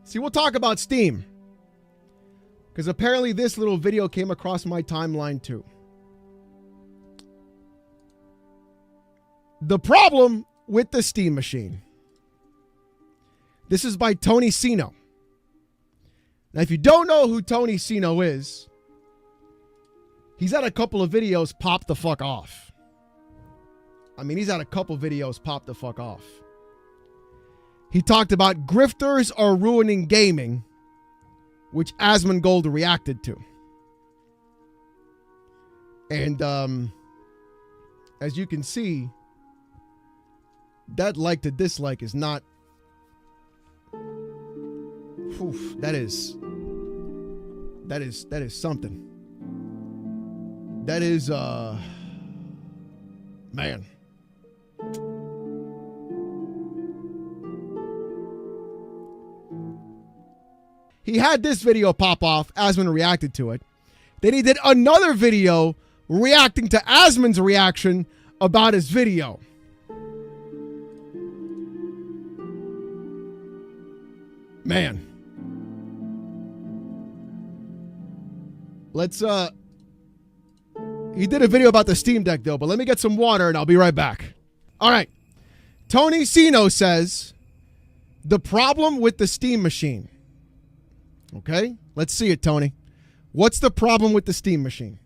See, we'll talk about Steam. Because apparently this little video came across my timeline too. The problem with the Steam machine. This is by Tony Sino. Now, if you don't know who Tony Sino is, he's had a couple of videos pop the fuck off. I mean, he's had a couple videos pop the fuck off. He talked about grifters are ruining gaming, which Asmongold reacted to. And as you can see, that like to dislike is not... Oof, that is something. That is, man. He had this video pop off. Asmon reacted to it. Then he did another video reacting to Asmon's reaction about his video. Man. Let's, he did a video about the Steam Deck, though, but let me get some water and I'll be right back. All right. Tony Sino says, the problem with the Steam machine. Okay, let's see it, Tony. What's the problem with the Steam machine?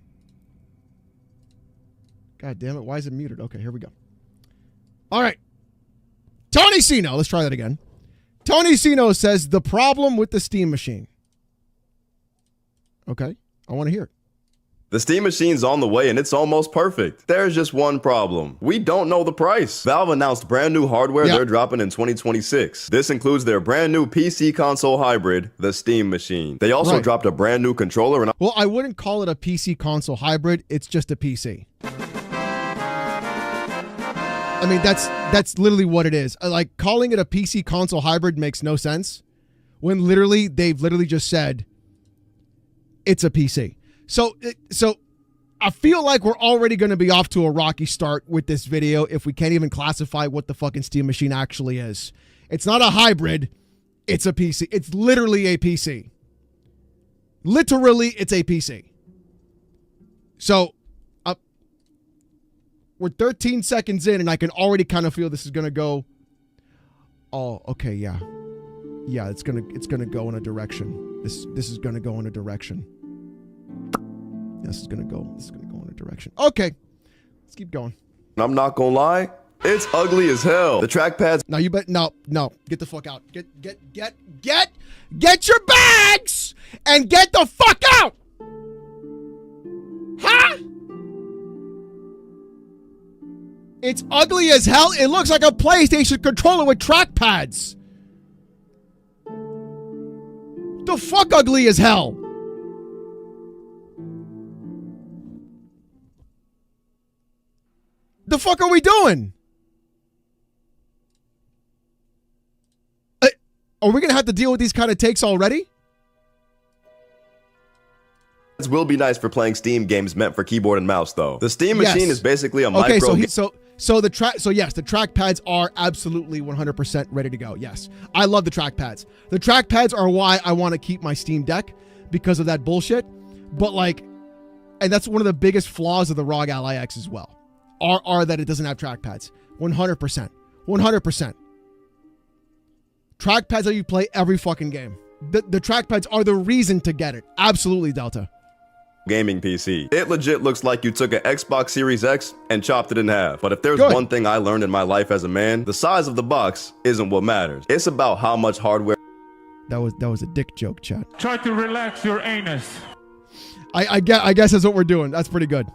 God damn it, why is it muted? Okay, here we go. All right. Tony Sino, let's try that again. Tony Sino says the problem with the Steam machine. Okay, I want to hear it. The Steam machine's on the way and it's almost perfect. There's just one problem. We don't know the price. Valve announced brand new hardware they're dropping in 2026. This includes their brand new PC console hybrid, the Steam machine. They also dropped a brand new controller and... Well, I wouldn't call it a PC console hybrid. It's just a PC. I mean, that's literally what it is. Like, calling it a PC console hybrid makes no sense when literally they've literally just said it's a PC. So I feel like we're already going to be off to a rocky start with this video if we can't even classify what the fucking Steam machine actually is. It's not a hybrid. It's a PC. It's literally a PC. Literally, it's a PC. So we're 13 seconds in and I can already kind of feel this is going to go. Oh, okay. Yeah. Yeah, it's going to go in a direction. This is going to go in a direction. This is gonna go in a direction. Okay, let's keep going. I'm not gonna lie, it's ugly as hell. The trackpads. No, you bet. No. Get the fuck out. Get your bags and get the fuck out. Huh? It's ugly as hell. It looks like a PlayStation controller with trackpads. The fuck ugly as hell. The fuck are we doing? Are we going to have to deal with these kind of takes already? This will be nice for playing Steam games meant for keyboard and mouse, though. The Steam machine is basically a micro... Okay, so yes, the trackpads are absolutely 100% ready to go. Yes, I love the trackpads. The trackpads are why I want to keep my Steam Deck because of that bullshit. But like, and that's one of the biggest flaws of the ROG Ally X as well. Are that it doesn't have trackpads. 100%. 100%. Trackpads how you play every fucking game. The trackpads are the reason to get it. Absolutely, Delta. Gaming PC. It legit looks like you took an Xbox Series X and chopped it in half. But if there's one thing I learned in my life as a man, the size of the box isn't what matters. It's about how much hardware... That was a dick joke, chat. Try to relax your anus. I guess that's what we're doing. That's pretty good.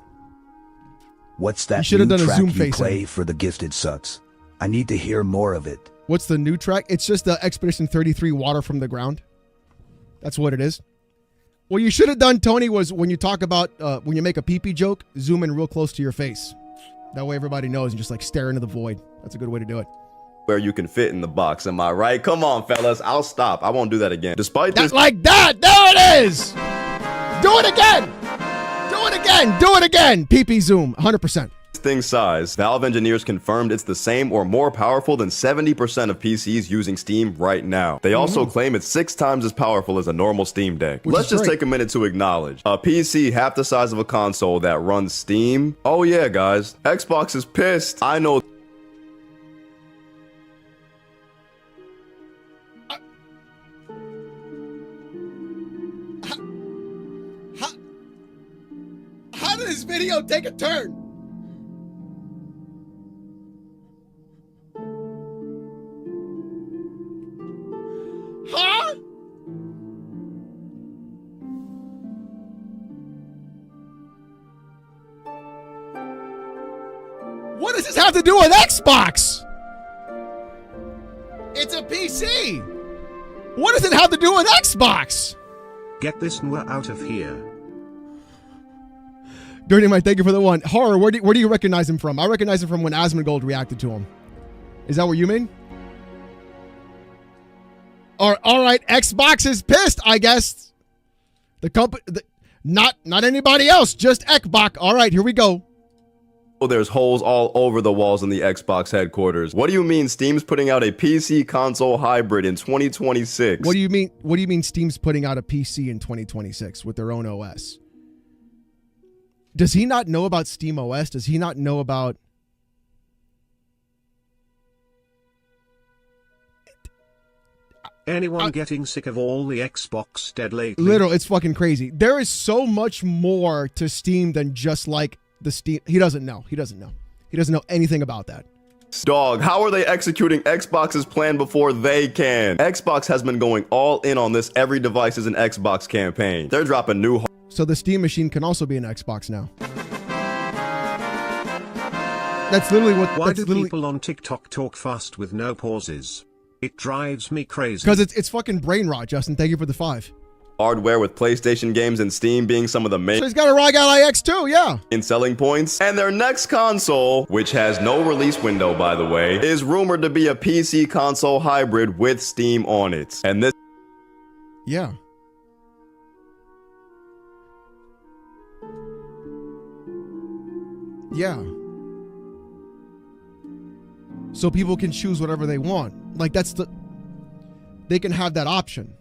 What's that new track zoom you face play for the Gifted Sucks? I need to hear more of it. What's the new track? It's just the Expedition 33 Water from the Ground. That's what it is. What you should have done, Tony, was when you talk about, when you make a pee-pee joke, zoom in real close to your face. That way everybody knows and just like stare into the void. That's a good way to do it. Where you can fit in the box, am I right? Come on, fellas, I'll stop. I won't do that again. Despite this... Like that! There it is! Do it again! Do it again! Do it again! Pee-pee zoom, 100%. distinct size, Valve engineers confirmed it's the same or more powerful than 70% of PCs using Steam right now. They also claim it's 6 times as powerful as a normal Steam Deck. Let's just take a minute to acknowledge a PC half the size of a console that runs Steam. Oh yeah, guys, Xbox is pissed. I know. How did this video take a turn? Huh? What does this have to do with Xbox? It's a PC. What does it have to do with Xbox? Get this nwa out of here. Dirty Mike, thank you for the one. Horror, where do you recognize him from? I recognize him from when Asmongold reacted to him. Is that what you mean? All right, Xbox is pissed, I guess. The company, not anybody else, just Xbox. All right, here we go. There's holes all over the walls in the Xbox headquarters. What do you mean Steam's putting out a PC console hybrid in 2026? What do you mean Steam's putting out a PC in 2026 with their own OS? Does he not know about Steam OS? Does he not know about... Anyone getting sick of all the Xbox dead lately? Literally, it's fucking crazy. There is so much more to Steam than just like the Steam. He doesn't know. He doesn't know anything about that. Dog, how are they executing Xbox's plan before they can? Xbox has been going all in on this every device is an Xbox campaign. They're dropping new... So the Steam machine can also be an Xbox now. That's literally what... Why do people on TikTok talk fast with no pauses? It drives me crazy. Because it's fucking brain rot, Justin. Thank you for the 5. hardware, with PlayStation games and Steam being some of the main... So he's got a ROG Ally X too, yeah. ...in selling points. And their next console, which has no release window by the way, is rumored to be a PC console hybrid with Steam on it. And this... Yeah. Yeah. So people can choose whatever they want. Like, that's the... They can have that option.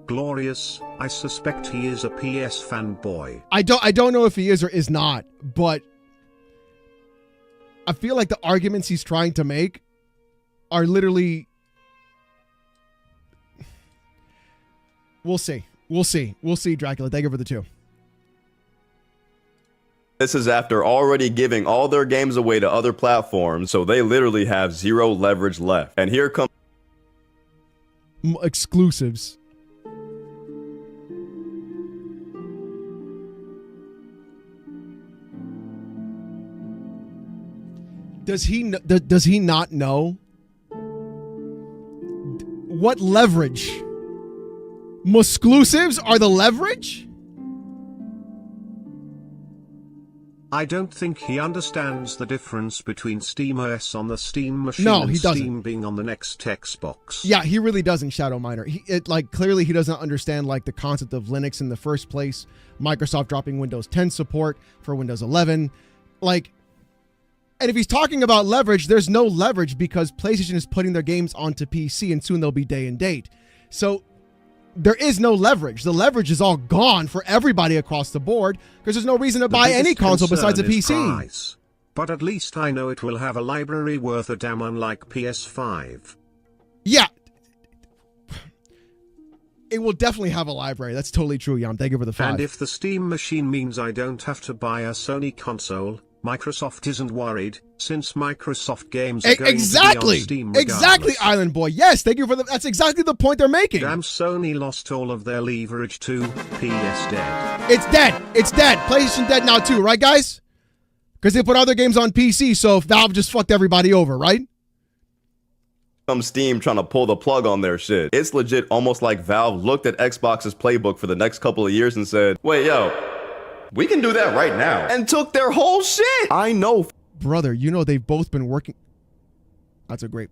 Glorious, I suspect he is a PS fanboy. I don't know if he is or is not, but I feel like the arguments he's trying to make are literally... We'll see. We'll see. We'll see, Dracula. Thank you for the 2. This is after already giving all their games away to other platforms, so they literally have zero leverage left. And here come exclusives. Does he not know what leverage? Musclusives are the leverage? I don't think he understands the difference between SteamOS on the Steam machine and Steam being on the next Xbox. Yeah, he really doesn't, Shadow Miner. Clearly he doesn't understand like the concept of Linux in the first place. Microsoft dropping Windows 10 support for Windows 11. Like, and if he's talking about leverage, there's no leverage because PlayStation is putting their games onto PC and soon they'll be day and date. So there is no leverage. The leverage is all gone for everybody across the board because there's no reason to buy any console besides a PC. Price. But at least I know it will have a library worth a damn, unlike PS5. Yeah. It will definitely have a library. That's totally true, Yam. Thank you for the 5. And if the Steam machine means I don't have to buy a Sony console, Microsoft isn't worried, since Microsoft games are going to be on Steam regardless. Exactly, Island Boy. Yes, thank you for that's exactly the point they're making. Damn, Sony lost all of their leverage too. PS dead. It's dead. It's dead. PlayStation dead now too, right, guys? Because they put other games on PC, so Valve just fucked everybody over, right? Some Steam trying to pull the plug on their shit. It's legit almost like Valve looked at Xbox's playbook for the next couple of years and said, wait, yo, we can do that right now. And took their whole shit. I know. Brother, you know they've both been working. That's a great.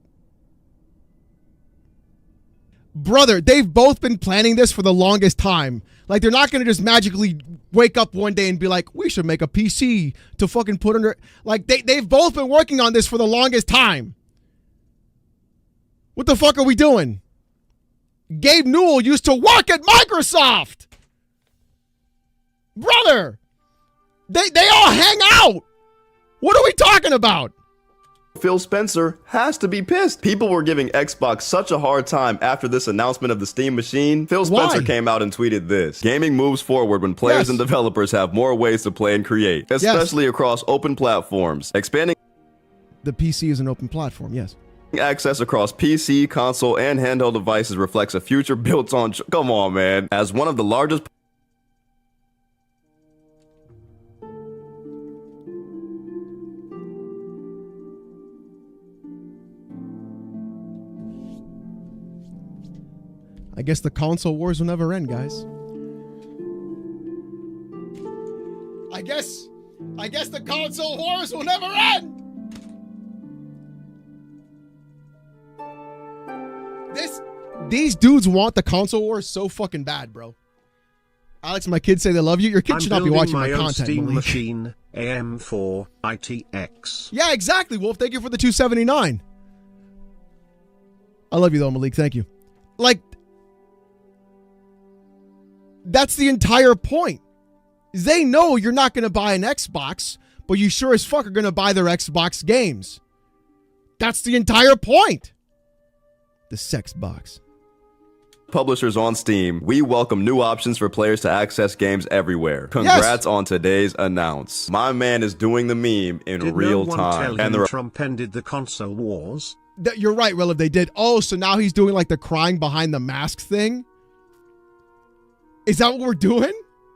Brother, they've both been planning this for the longest time. Like, they're not going to just magically wake up one day and be like, we should make a PC to fucking put under... Like, they've both been working on this for the longest time. What the fuck are we doing? Gabe Newell used to work at Microsoft. Brother, they all hang out. What are we talking about? Phil Spencer has to be pissed. People were giving Xbox such a hard time after this announcement of the Steam machine. Phil Spencer came out and tweeted this: gaming moves forward when players and developers have more ways to play and create, especially across open platforms. Expanding the PC is an open platform, yes. Access across PC, console, and handheld devices reflects a future built on... Come on, man. As one of the largest... I guess the console wars will never end, guys. I guess the console wars will never end. These dudes want the console wars so fucking bad, bro. Alex, my kids say they love you. Your kids should not be watching my content. Steam machine, AM4ITX. Yeah, exactly, Wolf. Thank you for the 279. I love you though, Malik. Thank you. Like, that's the entire point. They know you're not going to buy an Xbox, but you sure as fuck are going to buy their Xbox games. That's the entire point. The sex box. Publishers on Steam, we welcome new options for players to access games everywhere. Congrats on today's announce. My man is doing the meme in real time. And Trump ended the console wars. You're right, Reliv, they did. Oh, so now he's doing like the crying behind the mask thing? Is that what we're doing?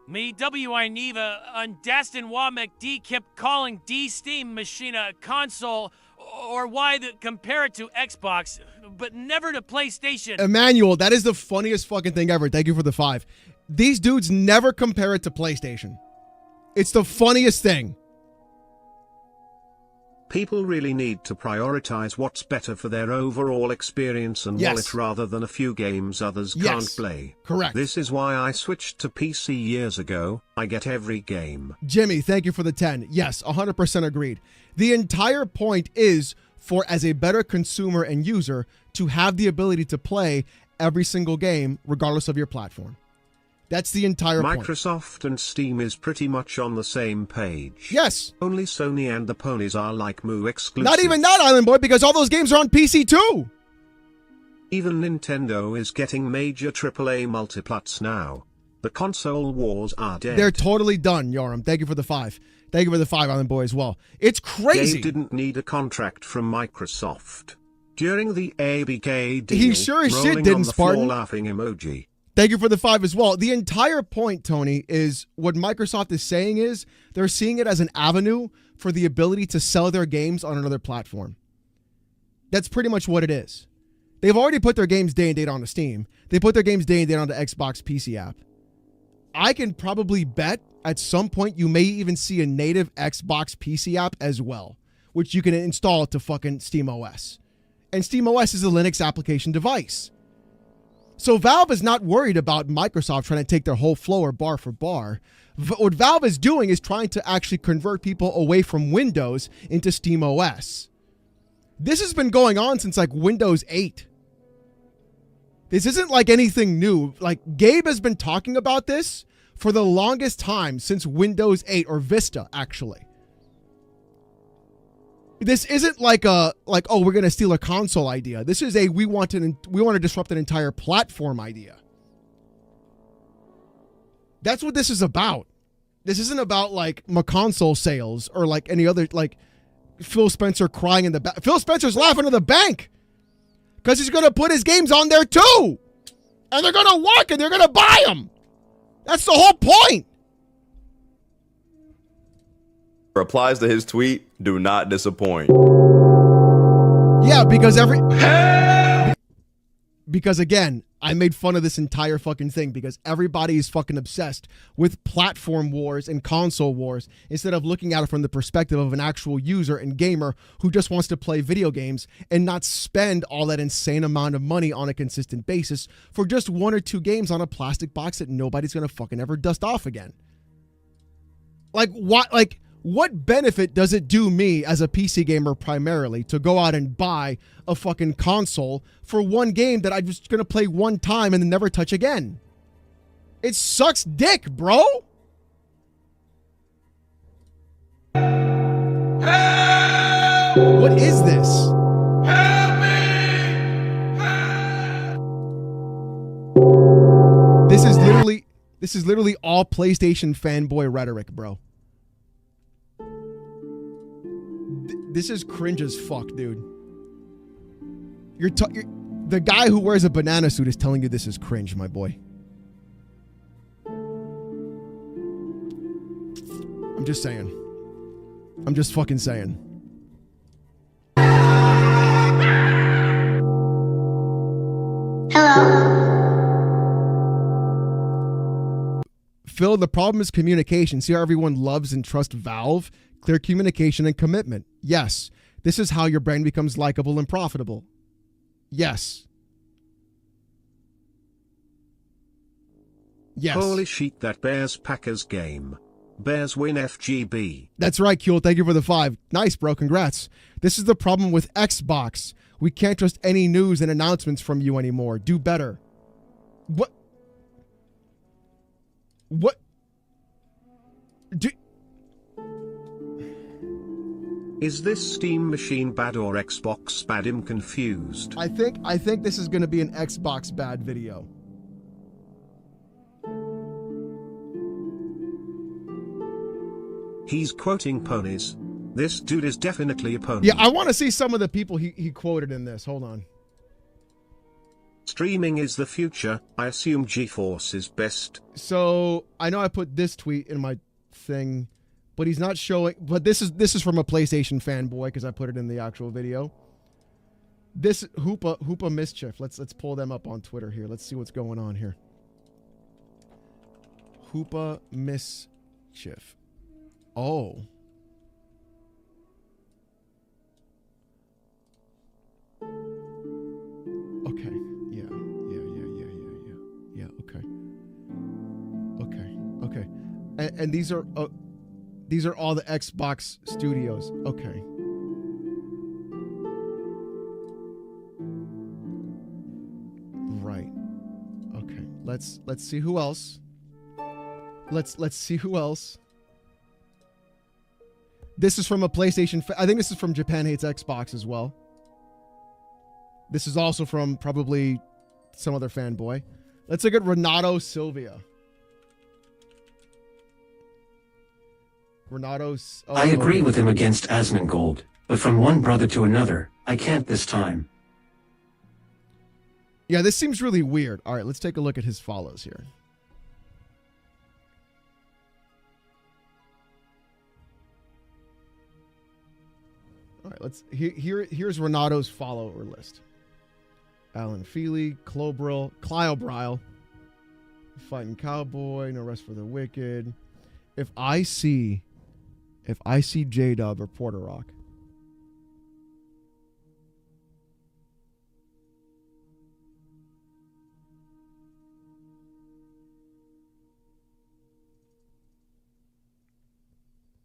Me, W.I. Neva, and Dastin Wamek D kept calling D Steam machine a console, or why compare it to Xbox, but never to PlayStation. Emmanuel, that is the funniest fucking thing ever. Thank you for the 5. These dudes never compare it to PlayStation. It's the funniest thing. People really need to prioritize what's better for their overall experience and wallet rather than a few games others can't play. Correct. This is why I switched to PC years ago. I get every game. Jimmy, thank you for the 10. Yes, 100% agreed. The entire point is for, as a better consumer and user, to have the ability to play every single game regardless of your platform. That's the entire point. Microsoft and Steam is pretty much on the same page. Yes. Only Sony and the ponies are like Moo exclusive. Not even that, Island Boy, because all those games are on PC too. Even Nintendo is getting major AAA multiplats now. The console wars are dead. They're totally done, Yoram. Thank you for the 5. Thank you for the 5, Island Boy, as well. It's crazy. Gabe didn't need a contract from Microsoft. During the ABK deal, he sure as shit didn't, Spartan. Laughing emoji. Thank you for the 5 as well. The entire point, Tony, is what Microsoft is saying is they're seeing it as an avenue for the ability to sell their games on another platform. That's pretty much what it is. They've already put their games day and date onto Steam. They put their games day and date onto Xbox PC app. I can probably bet at some point you may even see a native Xbox PC app as well, which you can install to fucking SteamOS. And SteamOS is a Linux application device. So Valve is not worried about Microsoft trying to take their whole flow bar for bar. What Valve is doing is trying to actually convert people away from Windows into SteamOS. This has been going on since like Windows 8. This isn't like anything new. Like, Gabe has been talking about this for the longest time, since Windows 8 or Vista, actually. This isn't like oh, we're going to steal a console idea. This is a we want to disrupt an entire platform idea. That's what this is about. This isn't about like console sales or like any other, like Phil Spencer crying in the back. Phil Spencer's laughing in the bank because he's going to put his games on there too. And they're going to work and they're going to buy them. That's the whole point. Replies to his tweet, do not disappoint. Yeah, because again, I made fun of this entire fucking thing because everybody is fucking obsessed with platform wars and console wars instead of looking at it from the perspective of an actual user and gamer who just wants to play video games and not spend all that insane amount of money on a consistent basis for just 1 or 2 games on a plastic box that nobody's going to fucking ever dust off again. What benefit does it do me as a PC gamer primarily to go out and buy a fucking console for one game that I'm just going to play one time and then never touch again? It sucks dick, bro. Help! What is this? Help me! Help! This is literally all PlayStation fanboy rhetoric, bro. This is cringe as fuck, dude. The guy who wears a banana suit is telling you this is cringe, my boy. I'm just saying. I'm just fucking saying. Hello. Phil, the problem is communication. See how everyone loves and trusts Valve? Clear communication and commitment. Yes. This is how your brand becomes likable and profitable. Yes. Yes. Holy shit, that Bears Packers game. Bears win FGB. That's right, Kuel. Thank you for the 5. Nice, bro. Congrats. This is the problem with Xbox. We can't trust any news and announcements from you anymore. Do better. What? Is this Steam machine bad or Xbox bad? I'm confused. I think this is going to be an Xbox bad video. He's quoting ponies. This dude is definitely a pony. Yeah, I want to see some of the people he quoted in this. Hold on. Streaming is the future. I assume GeForce is best. So I know I put this tweet in my thing, but he's not showing. But this is from a PlayStation fanboy because I put it in the actual video. This Hoopa Mischief. Let's pull them up on Twitter here. Let's see what's going on here. Hoopa Mischief. Oh. Okay. Yeah. Okay. And these are all the Xbox studios. Okay. Right. Okay. Let's see who else. Let's see who else. This is from a PlayStation. I think this is from Japan Hates Xbox as well. This is also from probably some other fanboy. Let's look at Renato Silvia. Renato's. Oh, I agree with him against Asmongold, but from one brother to another, I can't this time. Yeah, this seems really weird. All right, let's take a look at his follows here. All right, here's Renato's follower list. Alan Feely, Clyobril, Fighting Cowboy, No Rest for the Wicked. If I see J-Dub or Porter Rock,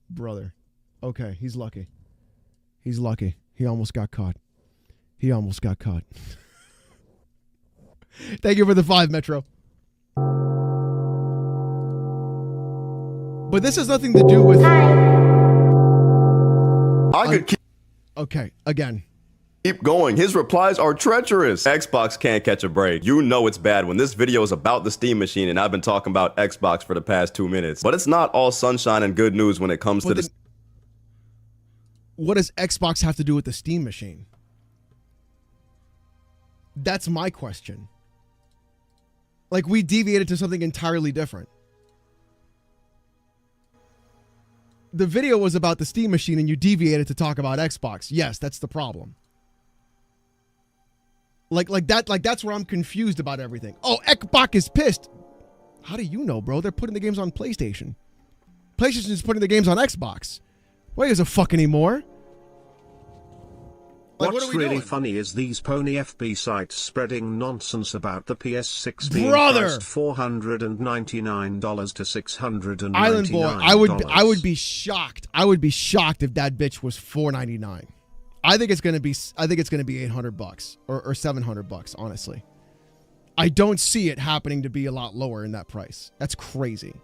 brother. Okay, he's lucky. He's lucky. He almost got caught. Thank you for the 5, Metro. But this has nothing to do with... I could keep again. Keep going. His replies are treacherous. Xbox can't catch a break. You know it's bad when this video is about the Steam machine and I've been talking about Xbox for the past 2 minutes. But it's not all sunshine and good news when it comes to this. What does Xbox have to do with the Steam machine? That's my question. Like, we deviated to something entirely different. The video was about the Steam machine and you deviated to talk about Xbox. Yes, that's the problem. Like that's where I'm confused about everything. Oh, Xbox is pissed. How do you know, bro? They're putting the games on PlayStation. PlayStation is putting the games on Xbox. Why gives a fuck anymore? Like, What's what are we really doing? funny is these pony FB sites spreading nonsense about the PS6 being Brother! priced $499 to $699. Island Boy, I would be shocked. I would be shocked if that bitch was $499. I think it's gonna be $800 or $700, honestly. I don't see it happening to be a lot lower in that price. That's crazy.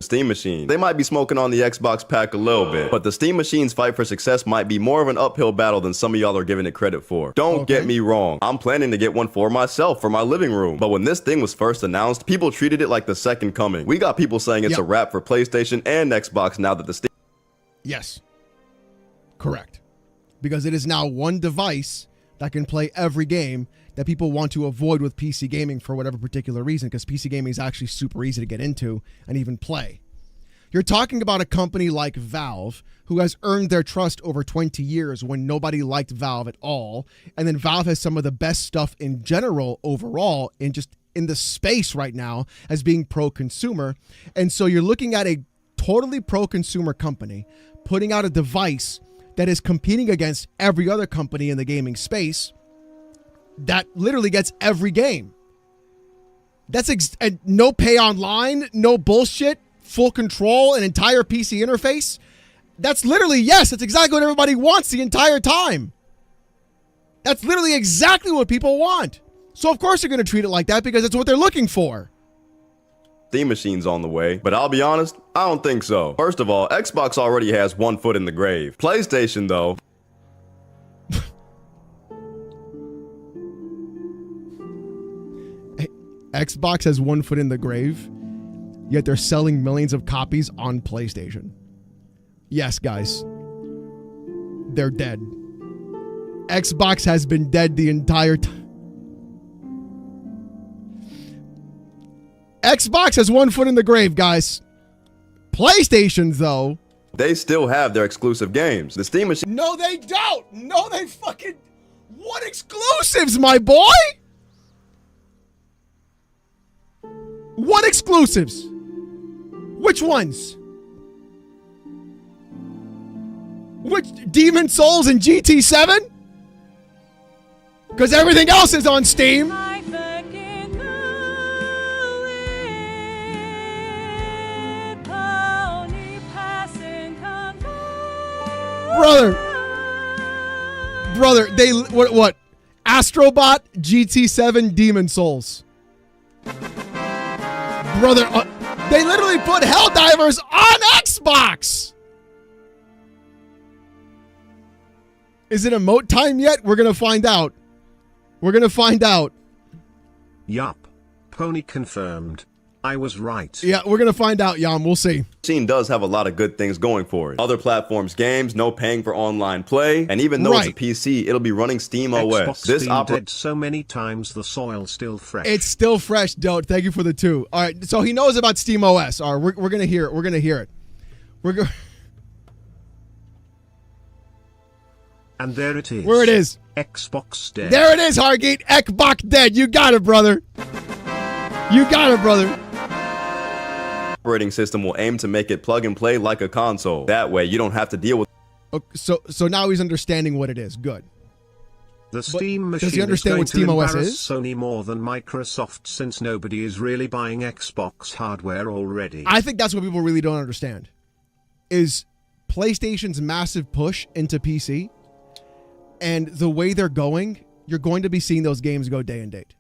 Steam machine. They might be smoking on the Xbox pack a little bit, but the Steam machine's fight for success might be more of an uphill battle than some of y'all are giving it credit for. Don't get me wrong. I'm planning to get one for myself for my living room. But when this thing was first announced, people treated it like the second coming. We got people saying it's a wrap for PlayStation and Xbox now that the Steam... Yes. Correct. Because it is now one device that can play every game that people want to avoid with PC gaming for whatever particular reason, because PC gaming is actually super easy to get into and even play. You're talking about a company like Valve, who has earned their trust over 20 years when nobody liked Valve at all. And then Valve has some of the best stuff in general overall in the space right now as being pro-consumer. And so you're looking at a totally pro-consumer company putting out a device that is competing against every other company in the gaming space that literally gets every game. That's no pay online, no bullshit, full control, an entire PC interface. That's literally, yes, that's exactly what everybody wants the entire time. That's literally exactly what people want. So of course they're going to treat it like that because it's what they're looking for. Steam machine's on the way, but I'll be honest, I don't think so. First of all, Xbox already has one foot in the grave. PlayStation, though... Xbox has one foot in the grave, yet they're selling millions of copies on PlayStation. Yes, guys. They're dead. Xbox has been dead the entire time. Xbox has one foot in the grave, guys. PlayStation's, though. They still have their exclusive games. The Steam machine... No, they don't. No, they fucking... What exclusives, my boy? What exclusives? Which ones? Which Demon Souls and GT7? Because everything else is on Steam. Brother, they what? Astrobot, GT7, Demon Souls. Brother, they literally put Helldivers on Xbox. Is it emote time yet? We're going to find out. Yup. Pony confirmed. I was right. Yeah, we're going to find out, Yam. We'll see. Machine does have a lot of good things going for it. Other platforms, games, no paying for online play, and even though it's a PC, it'll be running Steam OS. This been dead so many times, the soil's still fresh. It's still fresh, Dote. Thank you for the 2. All right, so he knows about Steam OS. All right, we're going to hear it. We're going to hear it. And there it is. Where it is. Xbox dead. There it is, Hargate. Xbox dead. You got it, brother. Operating system will aim to make it plug and play like a console. That way, you don't have to deal with... Okay, so now he's understanding what it is. Good. The Steam machine does he understand what is going Steam to OS embarrass is? Sony more than Microsoft, since nobody is really buying Xbox hardware already. I think that's what people really don't understand. Is PlayStation's massive push into PC and the way they're going, you're going to be seeing those games go day and date.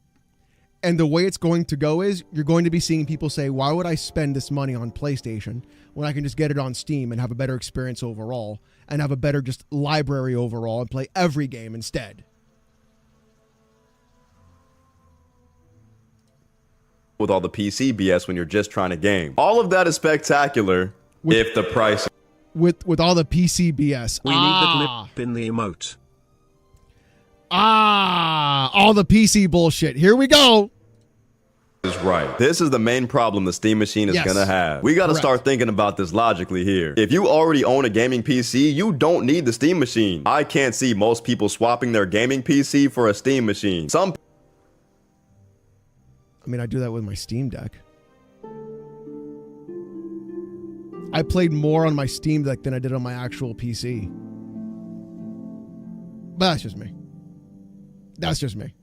And the way it's going to go is you're going to be seeing people say, why would I spend this money on PlayStation when I can just get it on Steam and have a better experience overall and have a better just library overall and play every game instead? With all the PC BS when you're just trying to game. All of that is spectacular if the price... With all the PC BS. We need the clip in the emote. All the PC bullshit. Here we go. is right. This is the main problem the Steam machine is gonna have. We gotta start thinking about this logically here. If you already own a gaming PC, you don't need the Steam machine. I can't see most people swapping their gaming PC for a Steam machine. I mean, I do that with my Steam Deck. I played more on my Steam Deck than I did on my actual PC. But that's just me. That's just me.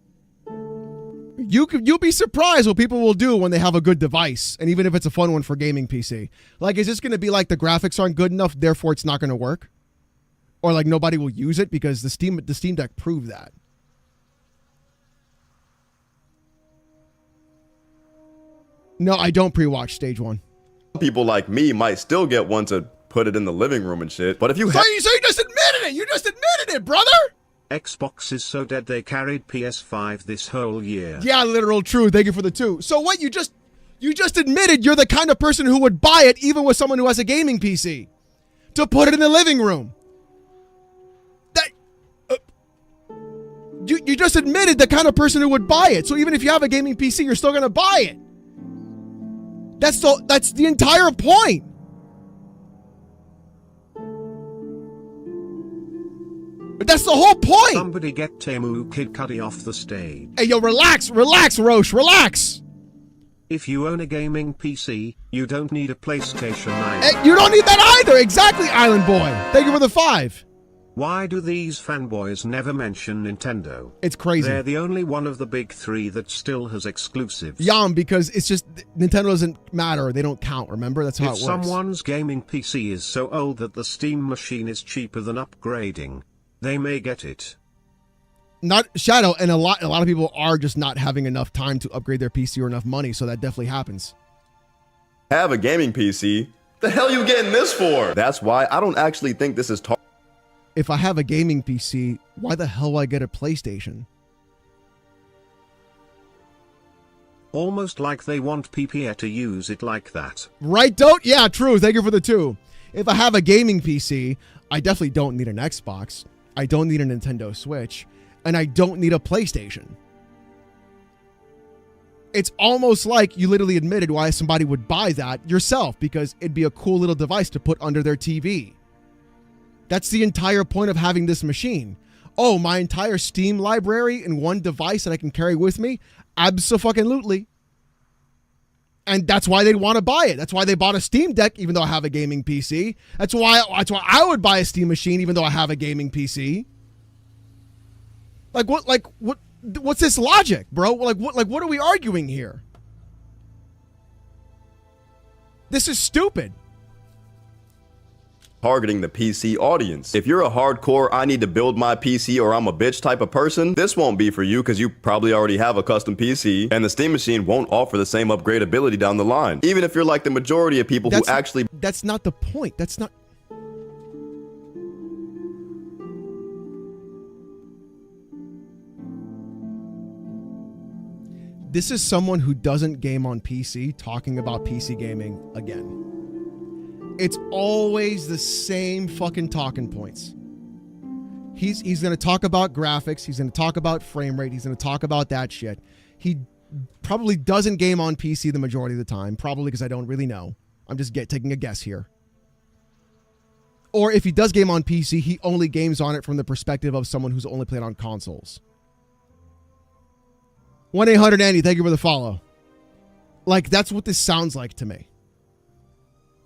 You'll be surprised what people will do when they have a good device, and even if it's a fun one for gaming PC. Like, is this going to be like the graphics aren't good enough, therefore it's not going to work? Or like nobody will use it because the Steam Deck proved that. No, I don't pre-watch Stage 1. People like me might still get one to put it in the living room and shit, but if you so you just admitted it! You just admitted it, brother! Xbox is so dead they carried PS5 this whole year. Yeah, literal true. Thank you for the 2. So what, you just admitted you're the kind of person who would buy it even with someone who has a gaming PC to put it in the living room. That you just admitted the kind of person who would buy it. So even if you have a gaming PC, you're still going to buy it. That's the entire point. But that's the whole point. Somebody get Temu Kid Cudi off the stage. Hey, yo, relax, Roche, relax. If you own a gaming PC, you don't need a PlayStation 9. You don't need that either. Exactly, Island Boy. Thank you for the 5. Why do these fanboys never mention Nintendo? It's crazy. They're the only one of the big 3 that still has exclusives. Yum, because it's just, Nintendo doesn't matter. They don't count, remember? That's how it works. If someone's gaming PC is so old that the Steam machine is cheaper than upgrading, they may get it. Not Shadow, and a lot of people are just not having enough time to upgrade their PC or enough money, so that definitely happens. have a gaming PC, the hell you getting this for? That's why I don't actually think this is If I have a gaming PC, why the hell would I get a PlayStation? Almost like they want PPA to use it like that. Right, don't? Yeah, true. Thank you for the 2. If I have a gaming PC, I definitely don't need an Xbox. I don't need a Nintendo Switch. And I don't need a PlayStation. It's almost like you literally admitted why somebody would buy that yourself, because it'd be a cool little device to put under their TV. That's the entire point of having this machine. Oh, my entire Steam library in one device that I can carry with me? Abso-fucking-lutely. And that's why they'd want to buy it. That's why they bought a Steam Deck, even though I have a gaming PC. That's why I would buy a Steam machine, even though I have a gaming PC. What's this logic, bro? What are we arguing here? This is stupid. Targeting the PC audience. If you're a hardcore, I need to build my PC or I'm a bitch type of person, this won't be for you because you probably already have a custom PC and the Steam machine won't offer the same upgradability down the line. Even if you're like the majority of people who actually... That's not the point. That's not... This is someone who doesn't game on PC talking about PC gaming again. It's always the same fucking talking points. He's going to talk about graphics. He's going to talk about frame rate. He's going to talk about that shit. He probably doesn't game on PC the majority of the time. Probably because I don't really know. I'm just taking a guess here. Or if he does game on PC, he only games on it from the perspective of someone who's only played on consoles. 1-800-Andy, thank you for the follow. Like, that's what this sounds like to me.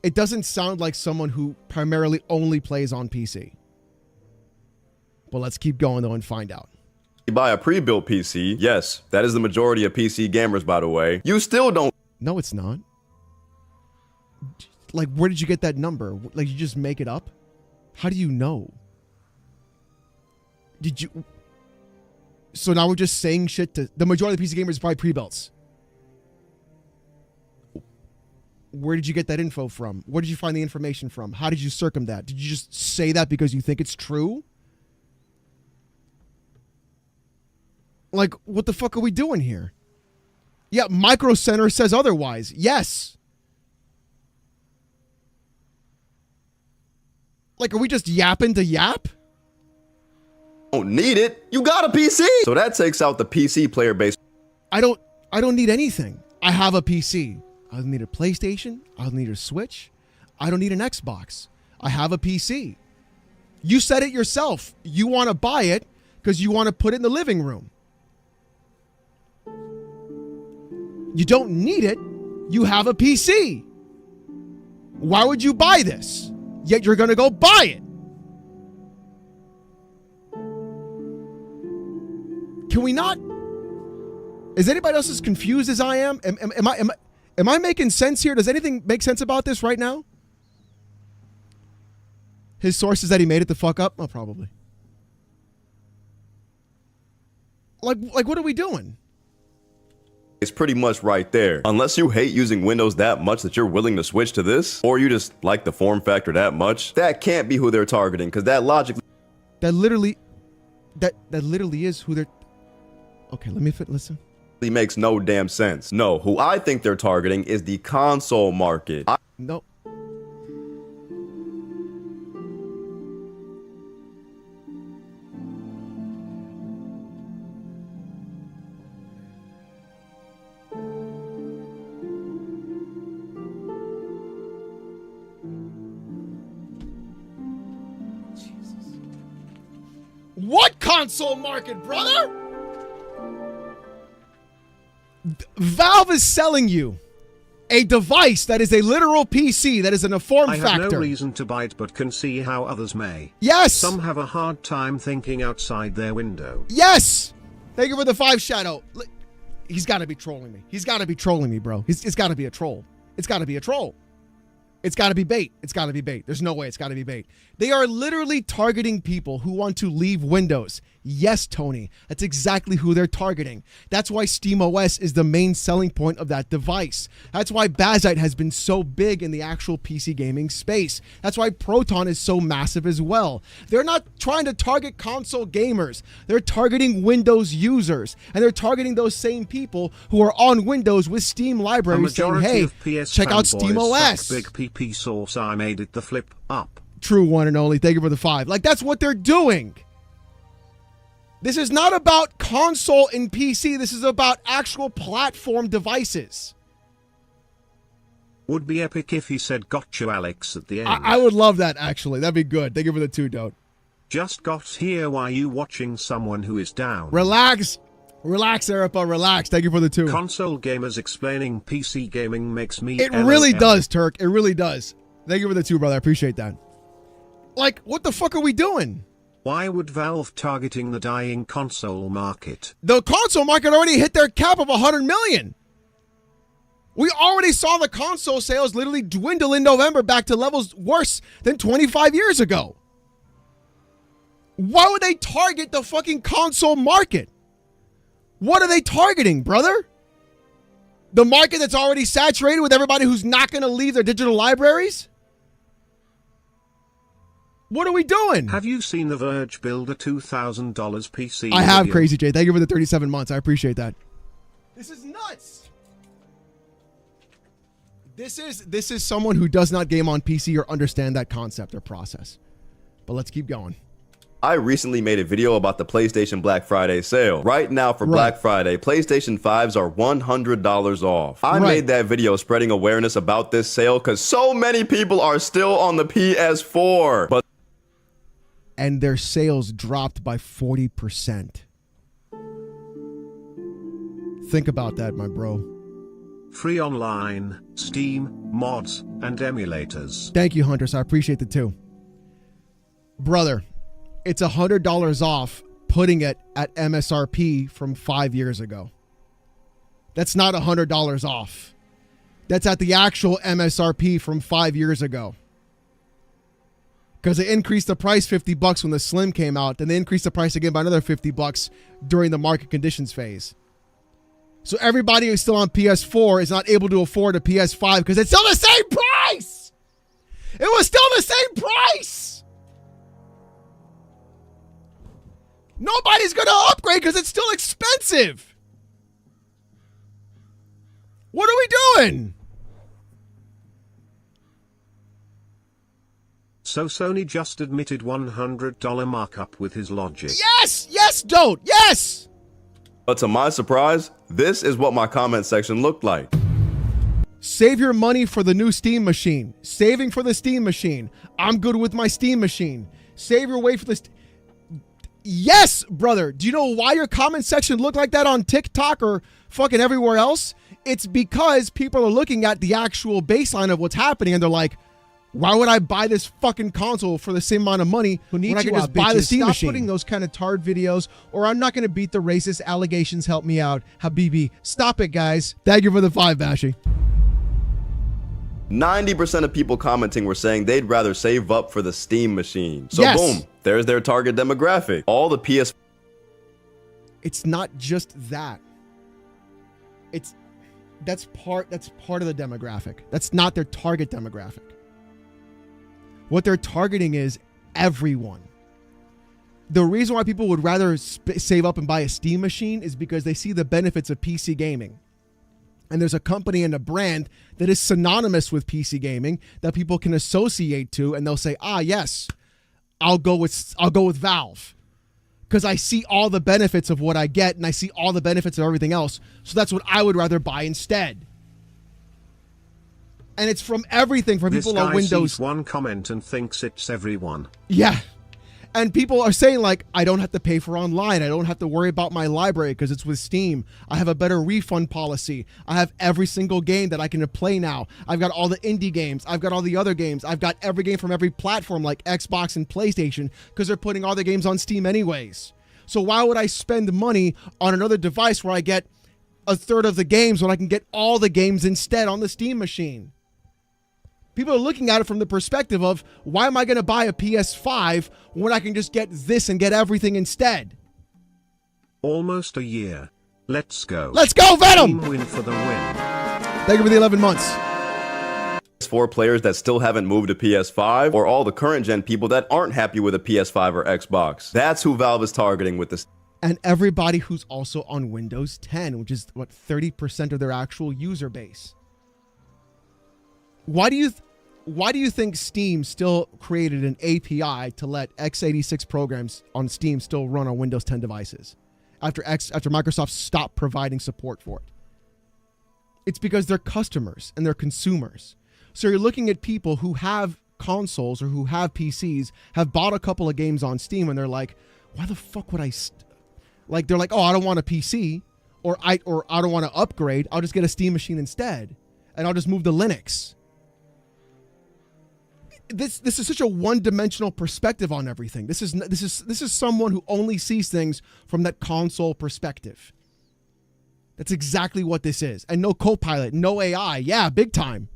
It doesn't sound like someone who primarily only plays on PC. But let's keep going, though, and find out. You buy a pre-built PC, yes, that is the majority of PC gamers, by the way. You still don't... No, it's not. Like, where did you get that number? Like, you just make it up? How do you know? Did you... So now we're just saying shit to... The majority of PC gamers buy pre-builts. Where did you get that info from? Where did you find the information from? How did you circum that? Did you just say that because you think it's true? Like, what the fuck are we doing here? Yeah, Micro Center says otherwise. Yes. Like, are we just yapping to yap? Don't need it. You got a PC. So that takes out the PC player base. I don't need anything. I have a PC. I don't need a PlayStation. I don't need a Switch. I don't need an Xbox. I have a PC. You said it yourself. You want to buy it because you want to put it in the living room. You don't need it. You have a PC. Why would you buy this? Yet you're going to go buy it. Can we not? Is anybody else as confused as I am? Am I making sense here? Does anything make sense about this right now? His source is that he made it the fuck up? Oh, probably. Like what are we doing? It's pretty much right there. Unless you hate using Windows that much that you're willing to switch to this, or you just like the form factor that much, that can't be who they're targeting, because that logically... That literally is who they're... Okay, let me listen. Makes no damn sense. No, who I think they're targeting is the console market. No. What console market, brother? Valve is selling you a device that is a literal PC that is in a form factor. I have no reason to buy it but can see how others may. Yes! Some have a hard time thinking outside their window. Yes! Thank you for the 5 shadow. He's got to be trolling me. He's got to be trolling me, bro. It's got to be a troll. It's got to be a troll. It's got to be bait. It's got to be bait. There's no way it's got to be bait. They are literally targeting people who want to leave Windows. Yes, Tony. That's exactly who they're targeting. That's why SteamOS is the main selling point of that device. That's why Bazite has been so big in the actual PC gaming space. That's why Proton is so massive as well. They're not trying to target console gamers. They're targeting Windows users. And they're targeting those same people who are on Windows with Steam libraries saying, hey, check out SteamOS. Big PP source, I made it the flip up. True one and only. Thank you for the 5. Like, that's what they're doing. This is not about console and PC. This is about actual platform devices. Would be epic if he said gotcha Alex at the end. I would love that, actually. That'd be good. Thank you for the 2, Dote. Just got here while you watching someone who is down. Relax. Relax, Eripa. Relax. Thank you for the 2. Console gamers explaining PC gaming makes me... It really does, Turk. It really does. Thank you for the 2, brother. I appreciate that. Like, what the fuck are we doing? Why would Valve targeting the dying console market? The console market already hit their cap of 100 million. We already saw the console sales literally dwindle in November back to levels worse than 25 years ago. Why would they target the fucking console market? What are they targeting, brother? The market that's already saturated with everybody who's not going to leave their digital libraries? What are we doing? Have you seen The Verge build a $2,000 PC? I have, Crazy J. Thank you for the 37 months. I appreciate that. This is nuts. This is someone who does not game on PC or understand that concept or process. But let's keep going. I recently made a video about the PlayStation Black Friday sale. Right now for Black Friday, PlayStation 5s are $100 off. I made that video spreading awareness about this sale because so many people are still on the PS4. And their sales dropped by 40%. Think about that, my bro. Free online, Steam, mods, and emulators. Thank you, Hunters. I appreciate the 2. Brother, it's $100 off putting it at MSRP from 5 years ago. That's not $100 off. That's at the actual MSRP from 5 years ago. Because they increased the price $50 when the Slim came out, then they increased the price again by another $50 during the market conditions phase. So everybody who's still on PS4 is not able to afford a PS5 because it's still the same price. It was still the same price. Nobody's going to upgrade because it's still expensive. What are we doing? So Sony just admitted $100 markup with his logic. Yes! Yes, don't! Yes! But to my surprise, this is what my comment section looked like. Save your money for the new Steam machine. Saving for the Steam machine. I'm good with my Steam machine. Save your way for the... Yes, brother. Do you know why your comment section looked like that on TikTok or fucking everywhere else? It's because people are looking at the actual baseline of what's happening and they're like, why would I buy this fucking console for the same amount of money when I can just buy the Steam machine? Stop putting those kind of tard videos, or I'm not going to beat the racist allegations. Help me out, Habibi. Stop it, guys. Thank you for the 5, Bashy. 90% of people commenting were saying they'd rather save up for the Steam machine. So boom, there's their target demographic. All the PS... It's not just that. That's part of the demographic. That's not their target demographic. What they're targeting is everyone. The reason why people would rather save up and buy a Steam machine is because they see the benefits of PC gaming. And there's a company and a brand that is synonymous with PC gaming that people can associate to, and they'll say, ah, yes, I'll go with Valve. Because I see all the benefits of what I get, and I see all the benefits of everything else. So that's what I would rather buy instead. And it's from everything from people on Windows. This guy sees one comment and thinks it's everyone. Yeah. And people are saying, like, I don't have to pay for online. I don't have to worry about my library because it's with Steam. I have a better refund policy. I have every single game that I can play now. I've got all the indie games. I've got all the other games. I've got every game from every platform like Xbox and PlayStation because they're putting all the games on Steam anyways. So why would I spend money on another device where I get a third of the games when I can get all the games instead on the Steam machine? People are looking at it from the perspective of, why am I going to buy a PS5 when I can just get this and get everything instead? Almost a year. Let's go. Let's go, Venom! Team win for the win. Thank you for the 11 months. For players that still haven't moved to PS5, or all the current gen people that aren't happy with a PS5 or Xbox. That's who Valve is targeting with this. And everybody who's also on Windows 10, which is, what, 30% of their actual user base. Why do you think Steam still created an API to let x86 programs on Steam still run on Windows 10 devices after Microsoft stopped providing support for it? It's because they're customers and they're consumers. So you're looking at people who have consoles or who have PCs, have bought a couple of games on Steam, and they're like, why the fuck would I... they're like, oh, I don't want a PC, or I don't want to upgrade. I'll just get a Steam machine instead, and I'll just move to Linux. This is such a one-dimensional perspective on everything. This is someone who only sees things from that console perspective. That's exactly what this is. And no Copilot, no AI. Yeah, big time.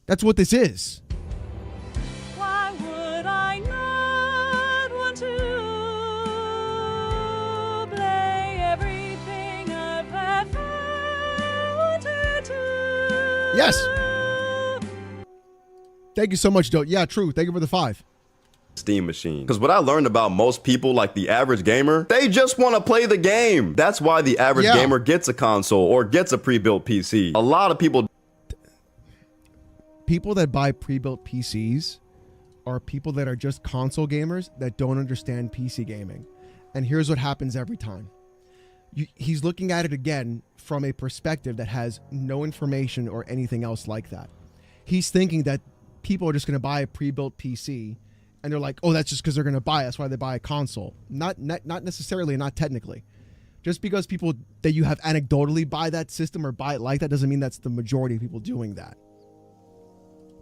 That's what this is. Why would I not want to play everything I've ever wanted to? Yes. Thank you so much, Dote. Yeah, true. Thank you for the 5. Steam machine. Because what I learned about most people, like the average gamer, they just want to play the game. That's why the average gamer gets a console or gets a pre-built PC. A lot of people that buy pre-built PCs are people that are just console gamers that don't understand PC gaming. And here's what happens every time. He's looking at it again from a perspective that has no information or anything else like that. He's thinking that people are just going to buy a pre-built PC and they're like, oh, that's just because they're going to buy it. That's why they buy a console. Not necessarily, not technically. Just because people that you have anecdotally buy that system or buy it like that doesn't mean that's the majority of people doing that.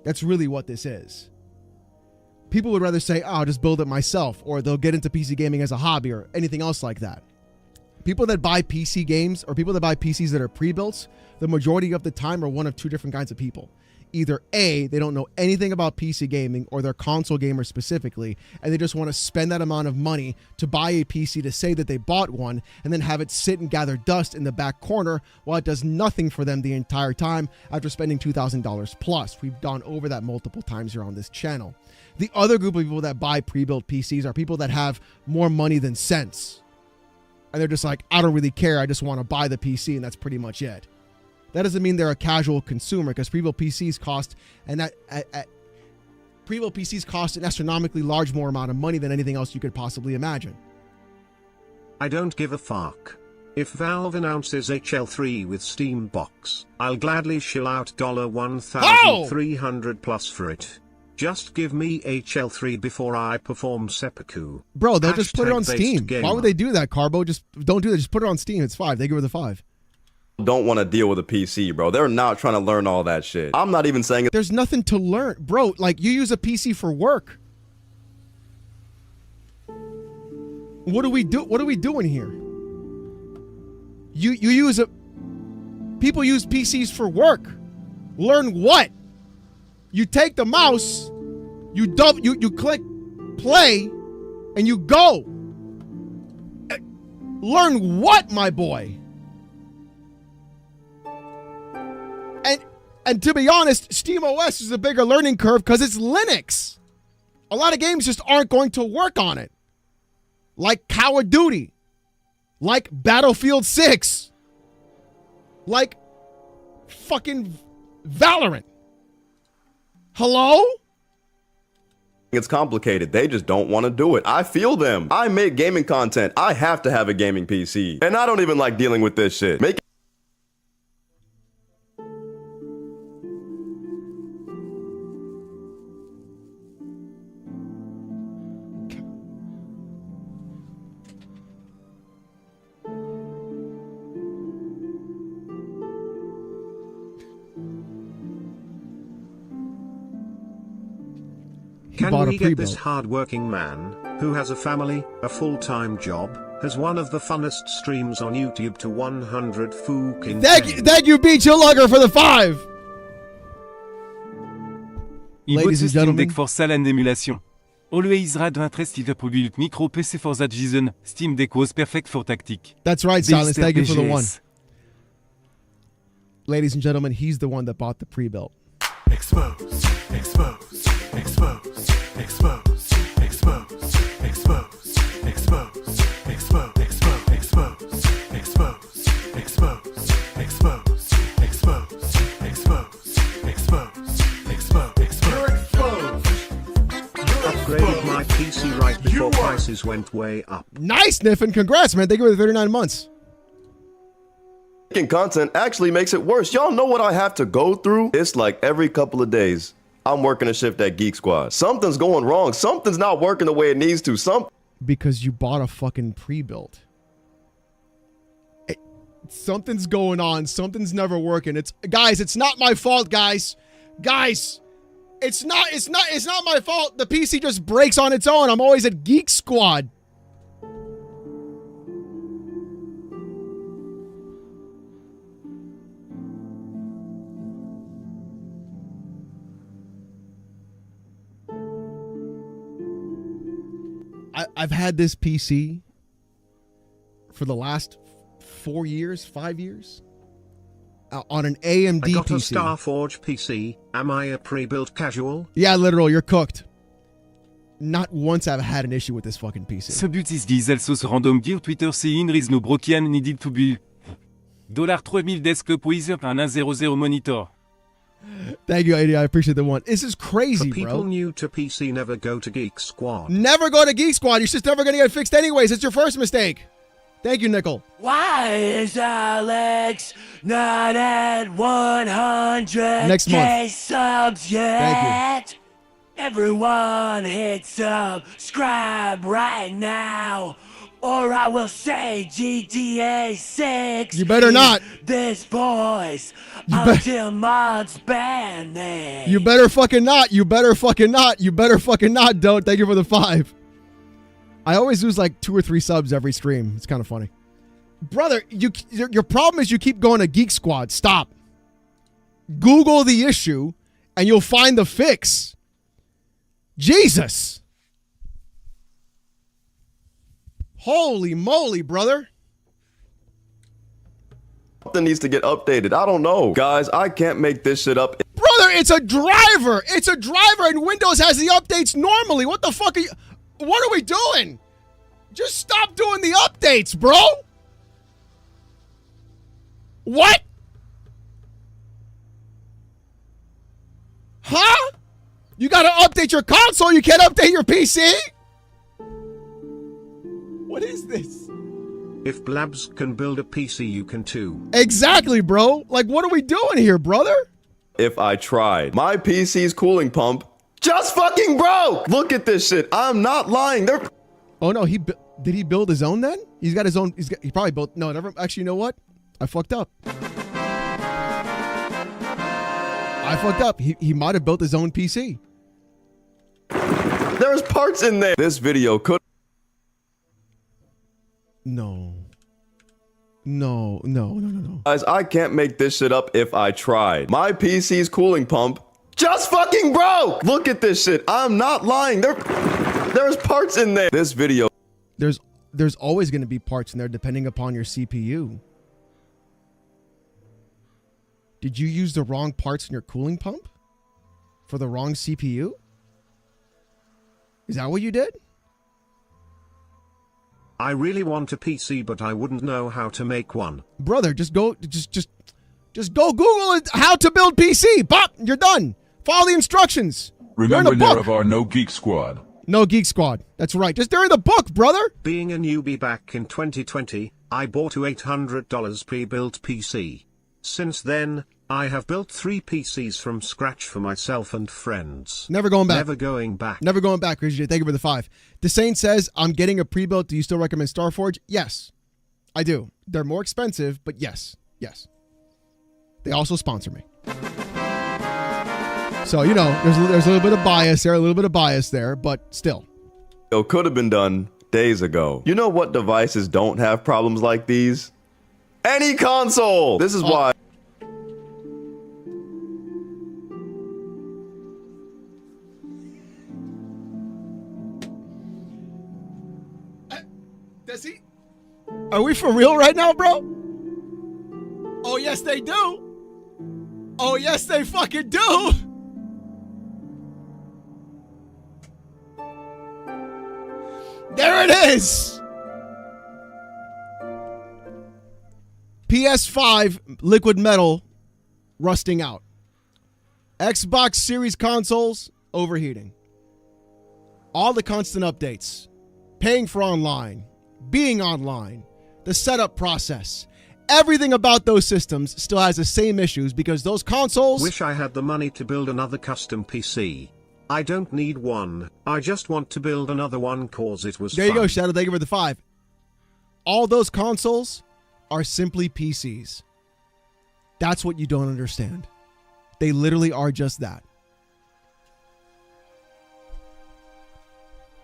That's really what this is. People would rather say, oh, I'll just build it myself, or they'll get into PC gaming as a hobby or anything else like that. People that buy PC games or people that buy PCs that are pre-built, the majority of the time are one of two different kinds of people. Either A, they don't know anything about PC gaming, or they're console gamers specifically, and they just want to spend that amount of money to buy a PC to say that they bought one and then have it sit and gather dust in the back corner while it does nothing for them the entire time after spending $2,000 plus. We've gone over that multiple times here on this channel. The other group of people that buy pre-built PCs are people that have more money than sense. And they're just like, I don't really care. I just want to buy the PC, and that's pretty much it. That doesn't mean they're a casual consumer, because pre-built PCs cost an astronomically large more amount of money than anything else you could possibly imagine. I don't give a fuck. If Valve announces HL3 with Steam Box, I'll gladly shell out $1,300 plus for it. Just give me HL3 before I perform seppuku. Bro, they'll just put it on Steam. Gamer. Why would they do that, Carbo? Just don't do that. Just put it on Steam. It's $5. They give her the $5. Don't want to deal with a PC, bro. They're not trying to learn all that shit. I'm not even saying it. There's nothing to learn. Bro, like, you use a PC for work. What do we do? What are we doing here? You use a... People use PCs for work. Learn what? You take the mouse, you click play, and you go. Learn what, my boy? And to be honest, SteamOS is a bigger learning curve because it's Linux. A lot of games just aren't going to work on it. Like Call of Duty. Like Battlefield 6. Like fucking Valorant. Hello? It's complicated. They just don't want to do it. I feel them. I make gaming content. I have to have a gaming PC. And I don't even like dealing with this shit. Make Can we get this hard-working man, who has a family, a full-time job, has one of the funnest streams on YouTube to 100 fucking Thank you, Beach Lugger, for the 5. Ladies and Steam Deck for Sal and Emulation. Always rad interested product micro PC for that reason. Steam Deck was perfect for tactic. That's right, Silence. Thank you for the 1. Ladies and gentlemen, he's the one that bought the pre-built. Expose, expose, expose, expose, expose, expose, expose, expose, expose, expose, expose, expose, expose, expose, expose, expose. You're exposed. Upgraded my PC right before prices went way up. Nice, Niffin. Congrats, man. Thank you for the 39 months. Making content actually makes it worse. Y'all know what I have to go through? It's like every couple of days, I'm working a shift at Geek Squad. Something's going wrong. Something's not working the way it needs to. Because you bought a fucking pre-built. Something's going on. Something's never working. Guys, it's not my fault, guys. Guys, it's not my fault. The PC just breaks on its own. I'm always at Geek Squad. I've had this PC for the last 4 years, 5 years, on an AMD PC. I got a Starforge PC. Am I a pre-built casual? Yeah, literal, you're cooked. Not once I've had an issue with this fucking PC. Subut's is also random gear Twitter saying is no broken needed to be $3000 desktop with an 100 monitor. Thank you, AD. I appreciate the 1. This is crazy, For people bro. new to PC, never go to Geek Squad. Never go to Geek Squad. You're just never going to get fixed anyways. It's your first mistake. Thank you, Nickel. Why is Alex not at 100 Next month. subs yet? Thank you. Everyone hit subscribe right now, or I will say GTA 6. You better not. This voice until mods ban me. You better fucking not. You better fucking not. You better fucking not, don't. Thank you for the 5. I always lose like 2 or 3 subs every stream. It's kind of funny. Brother, your problem is you keep going to Geek Squad. Stop. Google the issue and you'll find the fix. Jesus. Holy moly, brother. Something needs to get updated. I don't know. Guys, I can't make this shit up. Brother, it's a driver. It's a driver and Windows has the updates normally. What the fuck are you... What are we doing? Just stop doing the updates, bro. What? Huh? You gotta update your console. You can't update your PC? What is this? If Blabs can build a PC, you can too. Exactly, bro. Like, what are we doing here, brother? If I tried. My PC's cooling pump just fucking broke! Look at this shit. I'm not lying. They're... Oh, no. Did he build his own then? He's got his own. He probably built. No, never. Actually, you know what? I fucked up. He might have built his own PC. There's parts in there. This video could... No. Guys, I can't make this shit up if I tried. My PC's cooling pump just fucking broke! Look at this shit. I'm not lying. There's parts in there. This video... There's always going to be parts in there depending upon your CPU. Did you use the wrong parts in your cooling pump? For the wrong CPU? Is that what you did? I really want a PC, but I wouldn't know how to make one. Brother, just go Google it, how to build PC. Bop, you're done. Follow the instructions. Remember there of our No Geek Squad. No Geek Squad. That's right. Just they're in the book, brother. Being a newbie back in 2020, I bought a $800 pre-built PC. Since then, I have built 3 PCs from scratch for myself and friends. Never going back. Never going back. Never going back, Crazy J. Thank you for the 5. Desane says, I'm getting a pre-built. Do you still recommend Starforge? Yes, I do. They're more expensive, but yes. They also sponsor me. So, you know, there's a little bit of bias there, but still. It could have been done days ago. You know what devices don't have problems like these? Any console! This is why... Does he? Are we for real right now, bro? Oh, yes, they do. Oh, yes, they fucking do. There it is. PS5 liquid metal rusting out. Xbox Series consoles overheating. All the constant updates. Paying for online. Being online. The setup process. Everything about those systems still has the same issues because those consoles... Wish I had the money to build another custom PC. I don't need one. I just want to build another one cause it was There you go, Shadow. Thank you for the 5. All those consoles are simply PCs. That's what you don't understand. They literally are just that.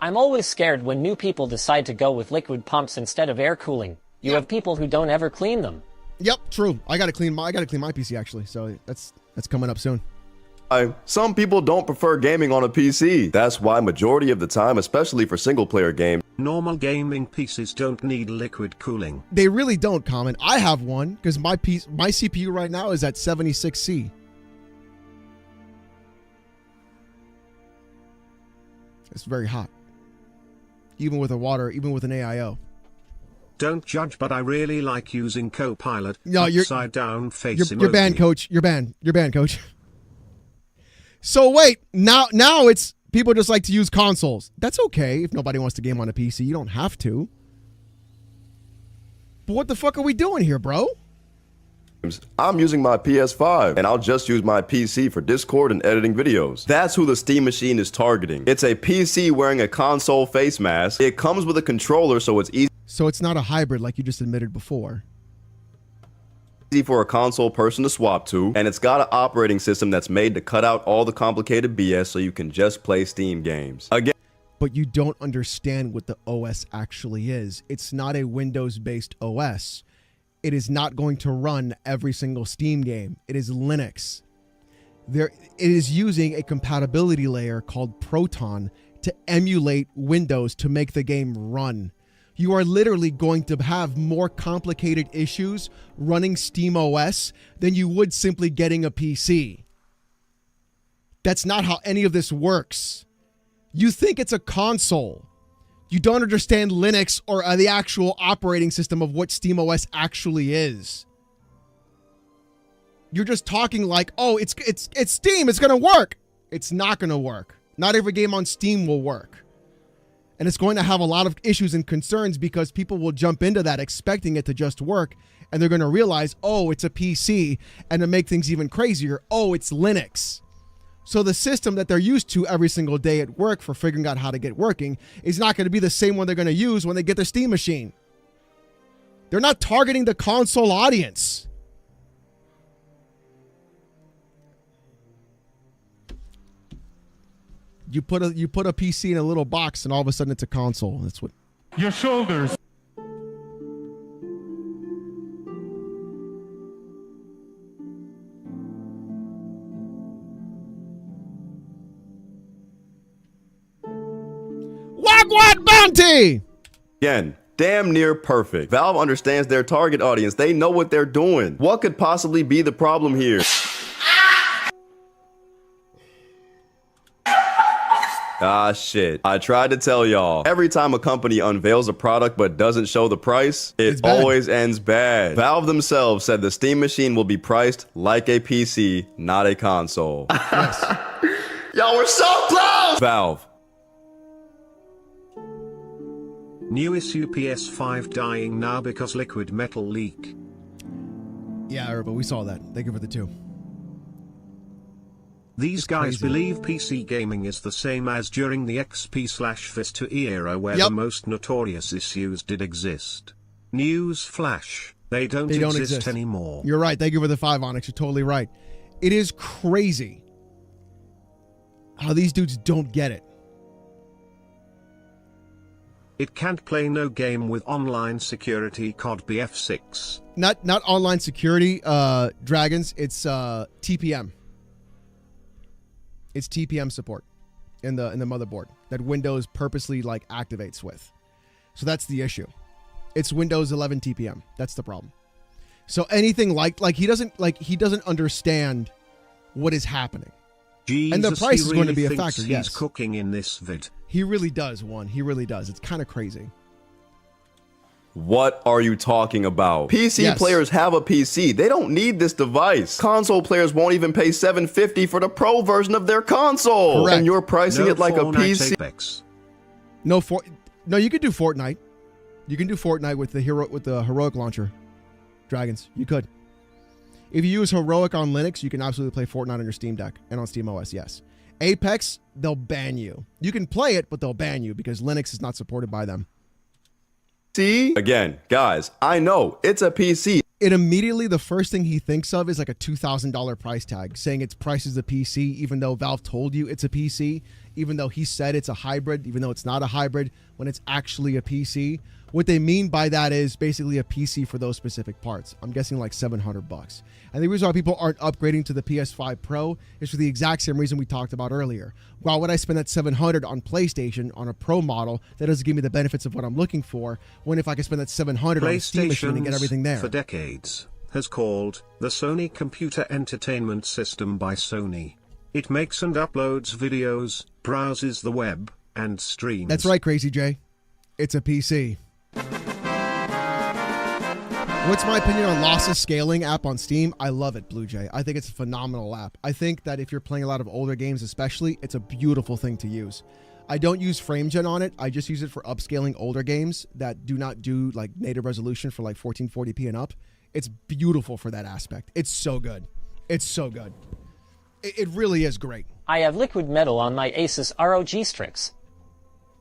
I'm always scared when new people decide to go with liquid pumps instead of air cooling. You have people who don't ever clean them. Yep, true. I gotta clean my PC actually, so that's coming up soon. Some people don't prefer gaming on a PC. That's why majority of the time, especially for single player games, normal gaming PCs don't need liquid cooling. They really don't, Common. I have one because my CPU right now is at 76C. It's very hot. Even with an AIO. Don't judge, but I really like using Copilot. No, you're upside down face emoji. You're banned, coach. You're banned, coach. So wait, now it's people just like to use consoles. That's okay if nobody wants to game on a PC. You don't have to. But what the fuck are we doing here, bro? I'm using my PS5 and I'll just use my PC for Discord and editing videos. That's who the Steam Machine is targeting. It's a PC wearing a console face mask. It comes with a controller, so it's easy. So it's not a hybrid like you just admitted before. Easy for a console person to swap to, and it's got an operating system that's made to cut out all the complicated BS so you can just play Steam games. Again, but you don't understand what the OS actually is. It's not a Windows-based OS. It is not going to run every single Steam game. It is Linux. It is using a compatibility layer called Proton to emulate Windows to make the game run. You are literally going to have more complicated issues running Steam OS than you would simply getting a PC. That's not how any of this works. You think it's a console. You don't understand Linux or the actual operating system of what Steam OS actually is. You're just talking like, oh, it's Steam, it's going to work. It's not going to work. Not every game on Steam will work. And it's going to have a lot of issues and concerns because people will jump into that expecting it to just work. And they're going to realize, oh, it's a PC. And to make things even crazier, oh, it's Linux. So the system that they're used to every single day at work for figuring out how to get working is not going to be the same one they're going to use when they get their Steam machine. They're not targeting the console audience. You put a PC in a little box and all of a sudden it's a console. That's what. Your shoulders. Wagwan Bounty! Again, damn near perfect. Valve understands their target audience. They know what they're doing. What could possibly be the problem here? Ah, shit. I tried to tell y'all. Every time a company unveils a product but doesn't show the price, it always ends bad. Valve themselves said the Steam machine will be priced like a PC, not a console. Yes. Y'all were so close! Valve. New issue PS5 dying now because liquid metal leak. Yeah, but we saw that. Thank you for the 2. These guys believe PC gaming is the same as during the XP/Vista era where the most notorious issues did exist. News flash, they don't exist anymore. You're right. Thank you for the 5, Onyx. You're totally right. It is crazy how these dudes don't get it. It can't play no game with online security COD BF6. Not online security, Dragons. It's TPM. It's TPM support in the motherboard that Windows purposely like activates with. So that's the issue. It's Windows 11 TPM. That's the problem. So anything like he doesn't understand what is happening. Jesus, and the price is going to be a thinks factor. He's Yes, cooking in this vid. He really does. He really does. It's kind of crazy. What are you talking about? PC players have a PC. They don't need this device. Console players won't even pay $750 for the Pro version of their console. Correct. And you're pricing it like a PC. Apex. No, you could do Fortnite. You can do Fortnite with the Heroic launcher. Dragons, you could. If you use Heroic on Linux, you can absolutely play Fortnite on your Steam Deck and on SteamOS, yes. Apex, they'll ban you. You can play it, but they'll ban you because Linux is not supported by them. See? Again, guys, I know, it's a PC. It immediately, the first thing he thinks of is like a $2,000 price tag, saying its price is a PC, even though Valve told you it's a PC, even though he said it's a hybrid, even though it's not a hybrid, when it's actually a PC. What they mean by that is basically a PC for those specific parts. I'm guessing like $700. And the reason why people aren't upgrading to the PS5 Pro is for the exact same reason we talked about earlier. Why would I spend that $700 on PlayStation on a Pro model that doesn't give me the benefits of what I'm looking for, when if I could spend that $700 on a Steam machine and get everything there? For decades, has called the Sony Computer Entertainment System by Sony. It makes and uploads videos, browses the web, and streams. That's right, Crazy J. It's a PC. What's my opinion on lossless scaling app on Steam? I love it, Blue Jay. I think it's a phenomenal app. I think that if you're playing a lot of older games especially, it's a beautiful thing to use. I don't use FrameGen on it. I just use it for upscaling older games that do not do like native resolution for like 1440p and up. It's beautiful for that aspect. It's so good. It's so good. It really is great. I have liquid metal on my Asus ROG Strix.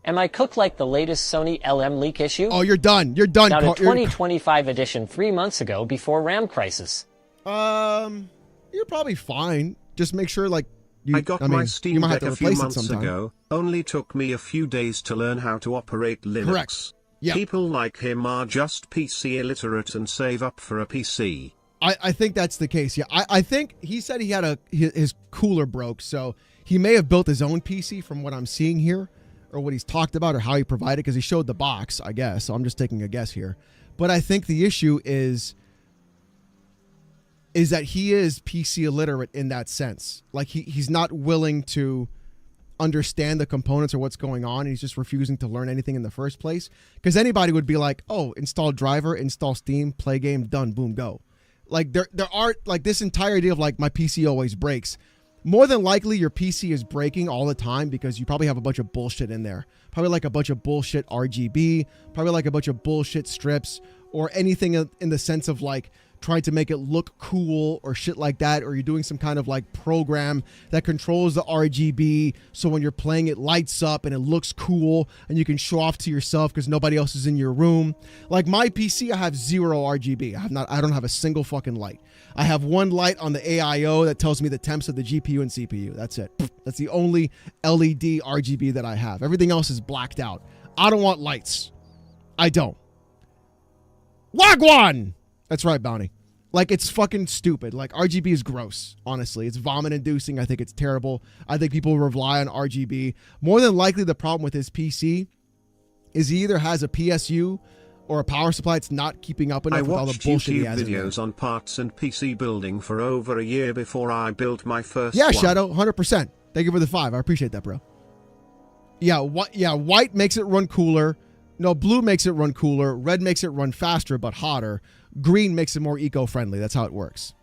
Am I cooked like the latest Sony LM leak issue? Oh, you're done. You're done. Got a 2025 edition 3 months ago before RAM crisis. You're probably fine. Just make sure like I got my Steam Deck a few months ago. Only took me a few days to learn how to operate Linux. Correct. Yep. People like him are just PC illiterate and save up for a PC. I think that's the case. Yeah, I think he said he had his cooler broke, so he may have built his own PC from what I'm seeing here, or what he's talked about, or how he provided, because he showed the box, I guess. So I'm just taking a guess here. But I think the issue is that he is PC illiterate in that sense. Like he's not willing to understand the components or what's going on. And he's just refusing to learn anything in the first place. Because anybody would be like, oh, install driver, install Steam, play game, done, boom, go. Like there are like this entire idea of like my PC always breaks. more than likely your PC is breaking all the time because you probably have a bunch of bullshit in there. Probably like a bunch of bullshit RGB, probably like a bunch of bullshit strips, or anything in the sense of like trying to make it look cool or shit like that, or you're doing some kind of like program that controls the RGB so when you're playing it lights up and it looks cool and you can show off to yourself because nobody else is in your room. Like my PC, I have 0 RGB. I don't have a single fucking light. I have one light on the AIO that tells me the temps of the GPU and CPU. That's it. That's the only LED RGB that I have. Everything else is blacked out. I don't want lights. I don't. Wagwan! That's right, Bounty. Like, it's fucking stupid. Like, RGB is gross, honestly. It's vomit-inducing. I think it's terrible. I think people rely on RGB. More than likely, the problem with his PC is he either has a PSU or a power supply that's not keeping up enough with all the bullshit he has. I watched YouTube videos on parts and PC building for over a year before I built my first one. Yeah, Shadow, 100%. Thank you for the 5. I appreciate that, bro. Yeah, white makes it run cooler. No, blue makes it run cooler. Red makes it run faster but hotter. Green makes it more eco-friendly. That's how it works.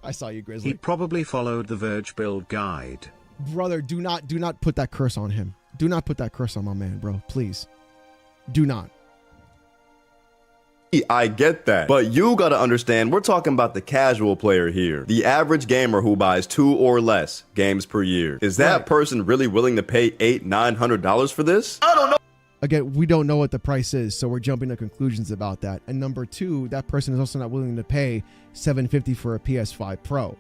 I saw you, Grizzly. He probably followed the Verge build guide. Brother, do not put that curse on him. Do not put that curse on my man, bro. Please. Do not. I get that, but you gotta understand, we're talking about the casual player here. The average gamer who buys 2 or less games per year. Is that person really willing to pay $800-900 for this? I don't know. Again, we don't know what the price is, so we're jumping to conclusions about that. And number 2, that person is also not willing to pay $750 for a PS5 Pro.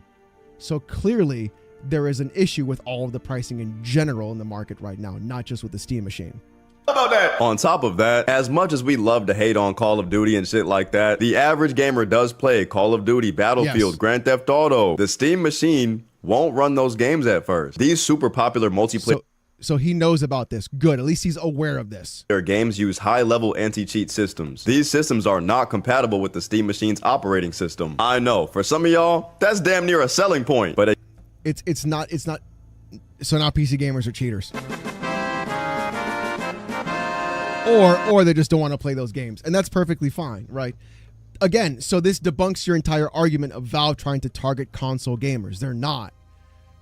So clearly, there is an issue with all of the pricing in general in the market right now, not just with the Steam machine. How about that? On top of that, as much as we love to hate on Call of Duty and shit like that, the average gamer does play Call of Duty, Battlefield, Grand Theft Auto. The Steam machine won't run those games at first. These super popular multiplayer... So he knows about this. Good. At least he's aware of this. Their games use high-level anti-cheat systems. These systems are not compatible with the Steam machine's operating system. I know, for some of y'all, that's damn near a selling point, but... It's not... So now PC gamers are cheaters. Or they just don't want to play those games. And that's perfectly fine, right? Again, so this debunks your entire argument of Valve trying to target console gamers. They're not.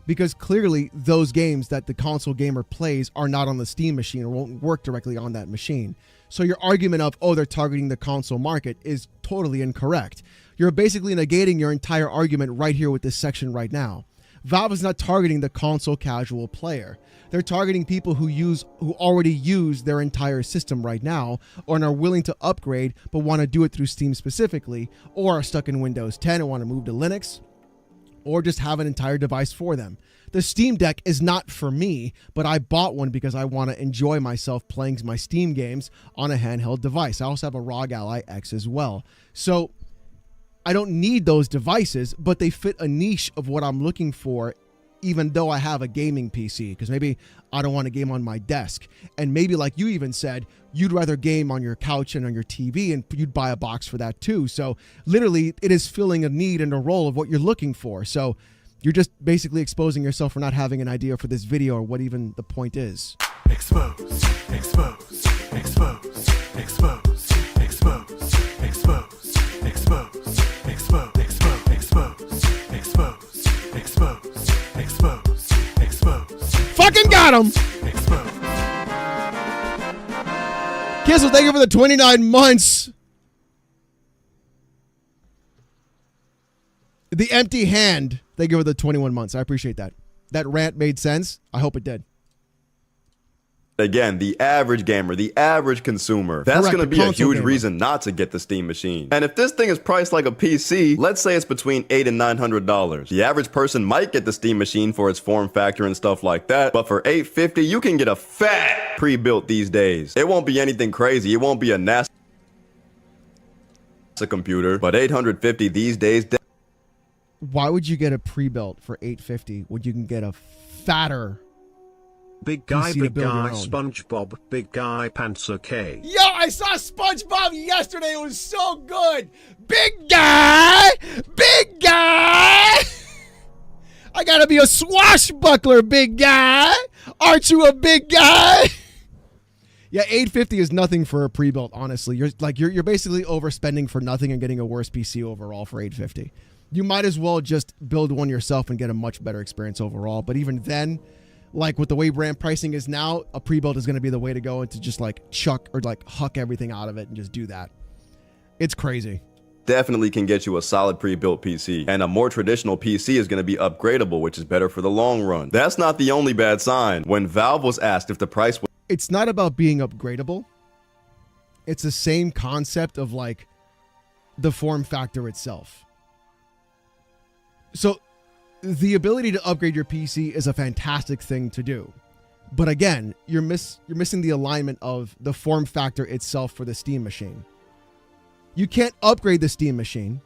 Because clearly those games that the console gamer plays are not on the Steam machine or won't work directly on that machine. So your argument of, oh, they're targeting the console market is totally incorrect. You're basically negating your entire argument right here with this section right now. Valve is not targeting the console casual player. They're targeting people who already use their entire system right now or are willing to upgrade but want to do it through Steam specifically, or are stuck in Windows 10 and want to move to Linux, or just have an entire device for them. The Steam Deck is not for me, but I bought one because I want to enjoy myself playing my Steam games on a handheld device. I also have a ROG Ally X as well. So I don't need those devices, but they fit a niche of what I'm looking for, even though I have a gaming PC, because maybe I don't want to game on my desk. And maybe, like you even said, you'd rather game on your couch and on your TV, and you'd buy a box for that too. So literally, it is filling a need and a role of what you're looking for. So you're just basically exposing yourself for not having an idea for this video or what even the point is. Expose, expose, expose, expose, expose, expose, expose, expose, expose, expose, expose, expose, expose. Fucking got him! Kissel, thank you for the 29 months. The empty hand, thank you for the 21 months. I appreciate that. That rant made sense. I hope it did. Again, the average gamer, the average consumer, that's going to be a huge reason not to get the Steam machine. And if this thing is priced like a PC, let's say it's between $800 and $900. The average person might get the Steam machine for its form factor and stuff like that, but for $850, you can get a fat pre-built these days. It won't be anything crazy. It won't be a NASA computer, but $850 these days. Why would you get a pre-built for $850 when you can get a fatter Big guy, SpongeBob, big guy, pants okay. Yo, I saw SpongeBob yesterday. It was so good. Big guy, big guy. I gotta be a swashbuckler, big guy. Aren't you a big guy? Yeah, $850 is nothing for a pre-built. Honestly, you're basically overspending for nothing and getting a worse PC overall for $850. You might as well just build one yourself and get a much better experience overall. But even then, like with the way RAM pricing is now, a pre-build is going to be the way to go, and to just like chuck or like huck everything out of it and just do that. It's crazy. Definitely can get you a solid pre-built PC, and a more traditional PC is going to be upgradable, which is better for the long run. That's not the only bad sign. When Valve was asked if the price was... It's not about being upgradable. It's the same concept of like the form factor itself. So the ability to upgrade your PC is a fantastic thing to do. But again, you're missing the alignment of the form factor itself for the Steam machine. You can't upgrade the Steam machine,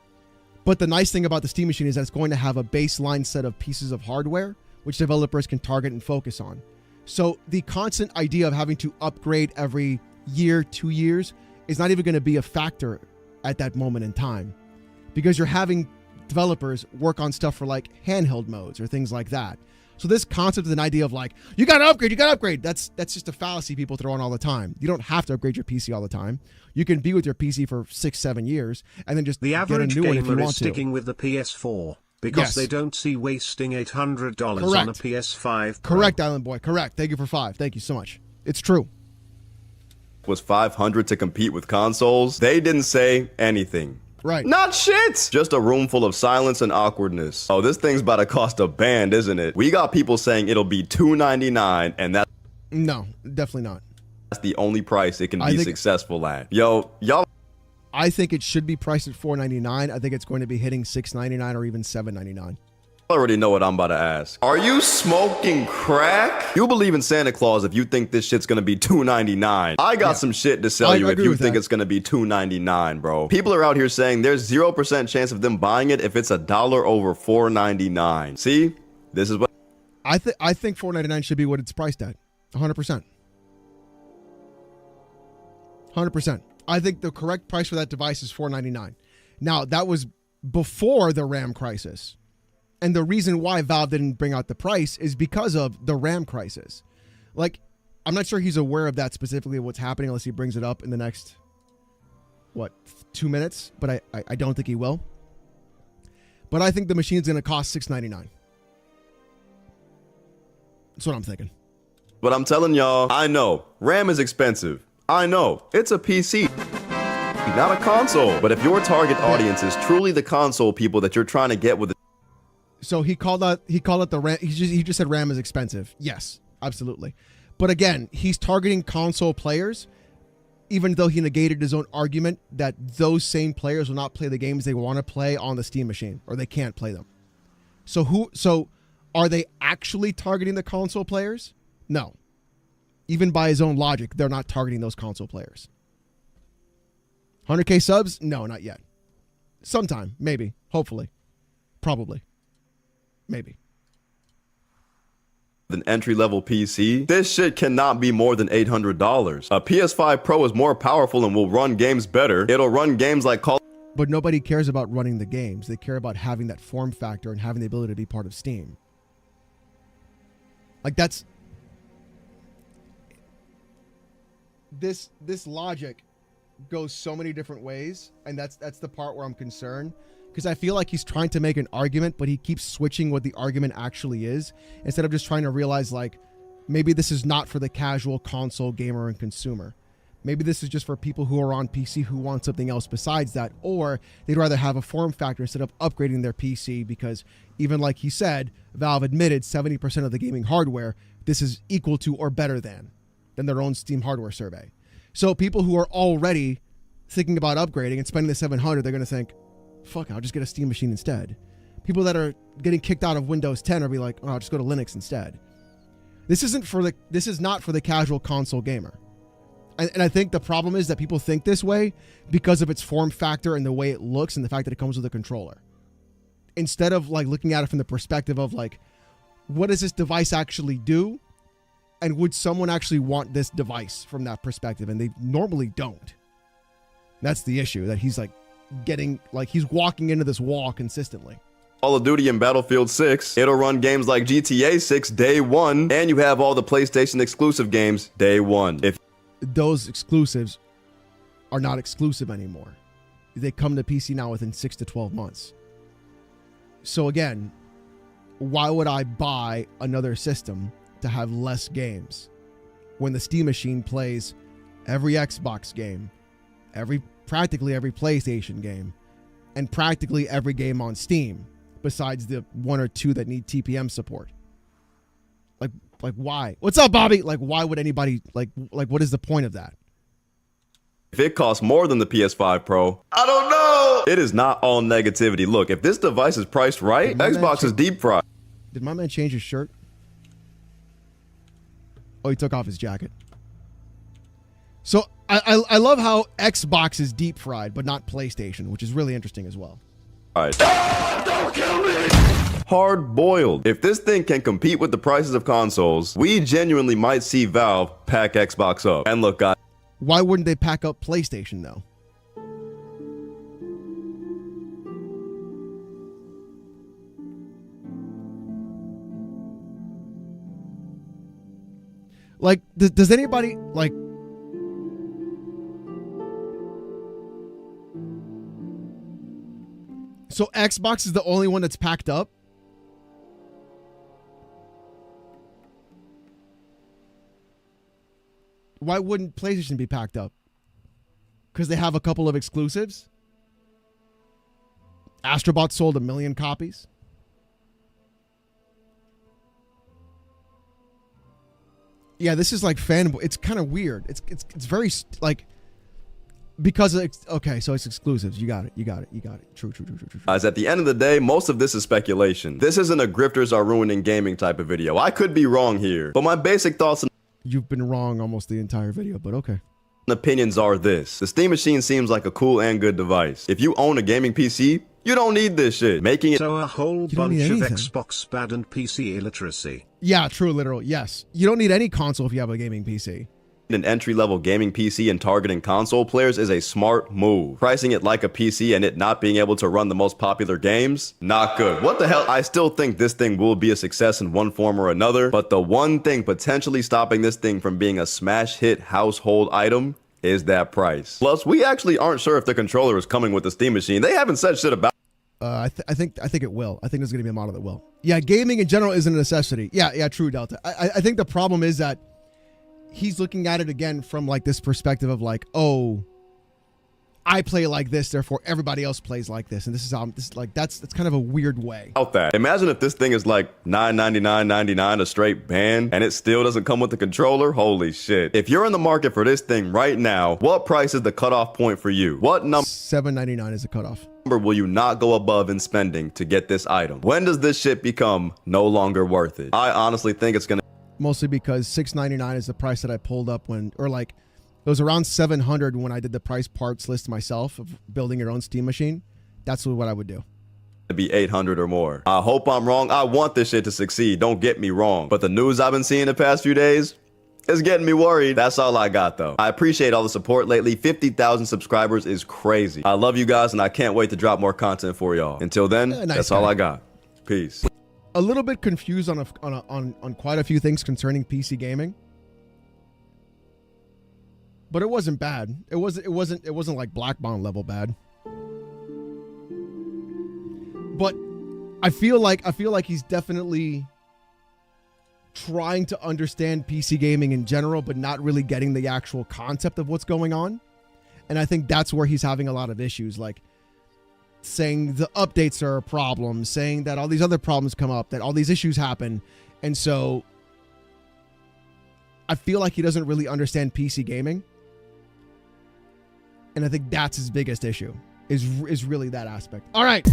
but the nice thing about the Steam machine is that it's going to have a baseline set of pieces of hardware which developers can target and focus on. So the constant idea of having to upgrade every year, 2 years is not even going to be a factor at that moment in time, because you're having developers work on stuff for like handheld modes or things like that. So this concept is an idea of like, you got to upgrade. That's just a fallacy people throw in all the time. You don't have to upgrade your PC all the time. You can be with your PC for 6-7 years and then just the get a average new one if you gamer want is to. sticking with the PS4 because Yes. they don't see wasting $800 on a PS5 Pro. Correct, Island Boy. Correct. Thank you for 5. Thank you so much. It's true. was $500 to compete with consoles, they didn't say anything. Right. Not shit! Just a room full of silence and awkwardness. Oh, this thing's about to cost a band, isn't it? We got people saying it'll be $299, and that's... No, definitely not. That's the only price it can be successful at. Yo, y'all... I think it should be priced at $499. I think it's going to be hitting $699 or even $799. already know what I'm about to ask. Are you smoking crack? You believe in Santa Claus if you think this shit's gonna be $299. I got some shit to sell you if you think it's gonna be $299, bro. People are out here saying there's 0% chance of them buying it if it's $1 over $499. See? This is what I think $499 should be what it's priced at. 100%. 100%. I think the correct price for that device is $499. Now, that was before the RAM crisis. And the reason why Valve didn't bring out the price is because of the RAM crisis. Like, I'm not sure he's aware of that specifically, what's happening, unless he brings it up in the next, 2 minutes? But I don't think he will. But I think the machine's going to cost $699. That's what I'm thinking. But I'm telling y'all, I know, RAM is expensive. I know, it's a PC, not a console. But if your target audience is truly the console people that you're trying to get with it. So he called out the RAM. He just said RAM is expensive. Yes, absolutely. But again, he's targeting console players, even though he negated his own argument that those same players will not play the games they want to play on the Steam machine, or they can't play them. So are they actually targeting the console players? No. Even by his own logic, they're not targeting those console players. 100K subs? No, not yet. Sometime, maybe, hopefully, probably. Maybe. An entry-level PC, this shit cannot be more than $800. A PS5 Pro is more powerful and will run games better. It'll run games like Call. But nobody cares about running the games. They care about having that form factor and having the ability to be part of Steam. Like that's this logic goes so many different ways, and that's the part where I'm concerned. Because I feel like he's trying to make an argument, but he keeps switching what the argument actually is, instead of just trying to realize, like, maybe this is not for the casual console gamer and consumer. Maybe this is just for people who are on PC who want something else besides that, or they'd rather have a form factor instead of upgrading their PC, because even like he said, Valve admitted 70% of the gaming hardware, this is equal to or better than their own Steam hardware survey. So people who are already thinking about upgrading and spending the $700, they're going to think, fuck, I'll just get a Steam machine instead. People that are getting kicked out of Windows 10 are be like, oh, I'll just go to Linux instead. This is not for the casual console gamer. And I think the problem is that people think this way because of its form factor and the way it looks and the fact that it comes with a controller. Instead of like looking at it from the perspective of like, what does this device actually do? And would someone actually want this device from that perspective? And they normally don't. That's the issue, that he's like he's walking into this wall consistently. Call of Duty and Battlefield 6, it'll run games like GTA 6 day one, and you have all the PlayStation exclusive games day one. If those exclusives are not exclusive anymore. They come to PC now within 6 to 12 months. So again, why would I buy another system to have less games when the Steam machine plays every Xbox game, practically every PlayStation game, and practically every game on Steam, besides the 1 or 2 that need TPM support? Like why? What's up, Bobby? Like, why would anybody like what is the point of that? If it costs more than the PS5 Pro, I don't know. It is not all negativity. Look, if this device is priced right, Xbox is deep fried. Did my man change his shirt? Oh, he took off his jacket. So I love how Xbox is deep fried, but not PlayStation, which is really interesting as well. Don't kill me! Hard boiled. If this thing can compete with the prices of consoles, we genuinely might see Valve pack Xbox up. And look, guys. Why wouldn't they pack up PlayStation though? Like, does anybody like? So Xbox is the only one that's packed up? Why wouldn't PlayStation be packed up? Because they have a couple of exclusives? Astrobot sold 1 million copies? Yeah, this is like fanboy. It's kind of weird. It's very like, because okay, so it's exclusives. You got it. True. Guys, at the end of the day, most of this is speculation. This isn't a grifters are ruining gaming type of video. I could be wrong here, but my basic thoughts and you've been wrong almost the entire video, but okay. Opinions are this. The Steam machine seems like a cool and good device. If you own a gaming PC, you don't need this shit. Making it so a whole bunch of Xbox bad and PC illiteracy. Yeah, true, literal. Yes. You don't need any console if you have a gaming PC. An entry-level gaming PC and targeting console players is a smart move. Pricing it like a PC and it not being able to run the most popular games? Not good. What the hell? I still think this thing will be a success in one form or another, but the one thing potentially stopping this thing from being a smash hit household item is that price. Plus, we actually aren't sure if the controller is coming with the Steam machine. They haven't said shit about I think it will. I think there's going to be a model that will. Yeah, gaming in general isn't a necessity. Yeah, true, Delta. I think the problem is that he's looking at it again from like this perspective of like, oh, I play like this, therefore everybody else plays like this, and this is how that's kind of a weird way. Out that. Imagine if this thing is like $999.99 a straight band, and it still doesn't come with the controller. Holy shit! If you're in the market for this thing right now, what price is the cutoff point for you? What number? $799 is the cutoff. Will you not go above in spending to get this item? When does this shit become no longer worth it? I honestly think it's gonna. Mostly because $699 is the price that I pulled up it was around $700 when I did the price parts list myself of building your own Steam machine. That's what I would do. It'd be $800 or more. I hope I'm wrong. I want this shit to succeed. Don't get me wrong. But the news I've been seeing the past few days is getting me worried. That's all I got though. I appreciate all the support lately. 50,000 subscribers is crazy. I love you guys and I can't wait to drop more content for y'all. Until then, that's all I got. Peace. A little bit confused on quite a few things concerning PC gaming, but it wasn't bad. It wasn't like Black Bond level bad. But I feel like he's definitely trying to understand PC gaming in general, but not really getting the actual concept of what's going on. And I think that's where he's having a lot of issues, like saying the updates are a problem, saying that all these other problems come up, that all these issues happen. And so I feel like he doesn't really understand PC gaming. And I think that's his biggest issue, is really that aspect. All right.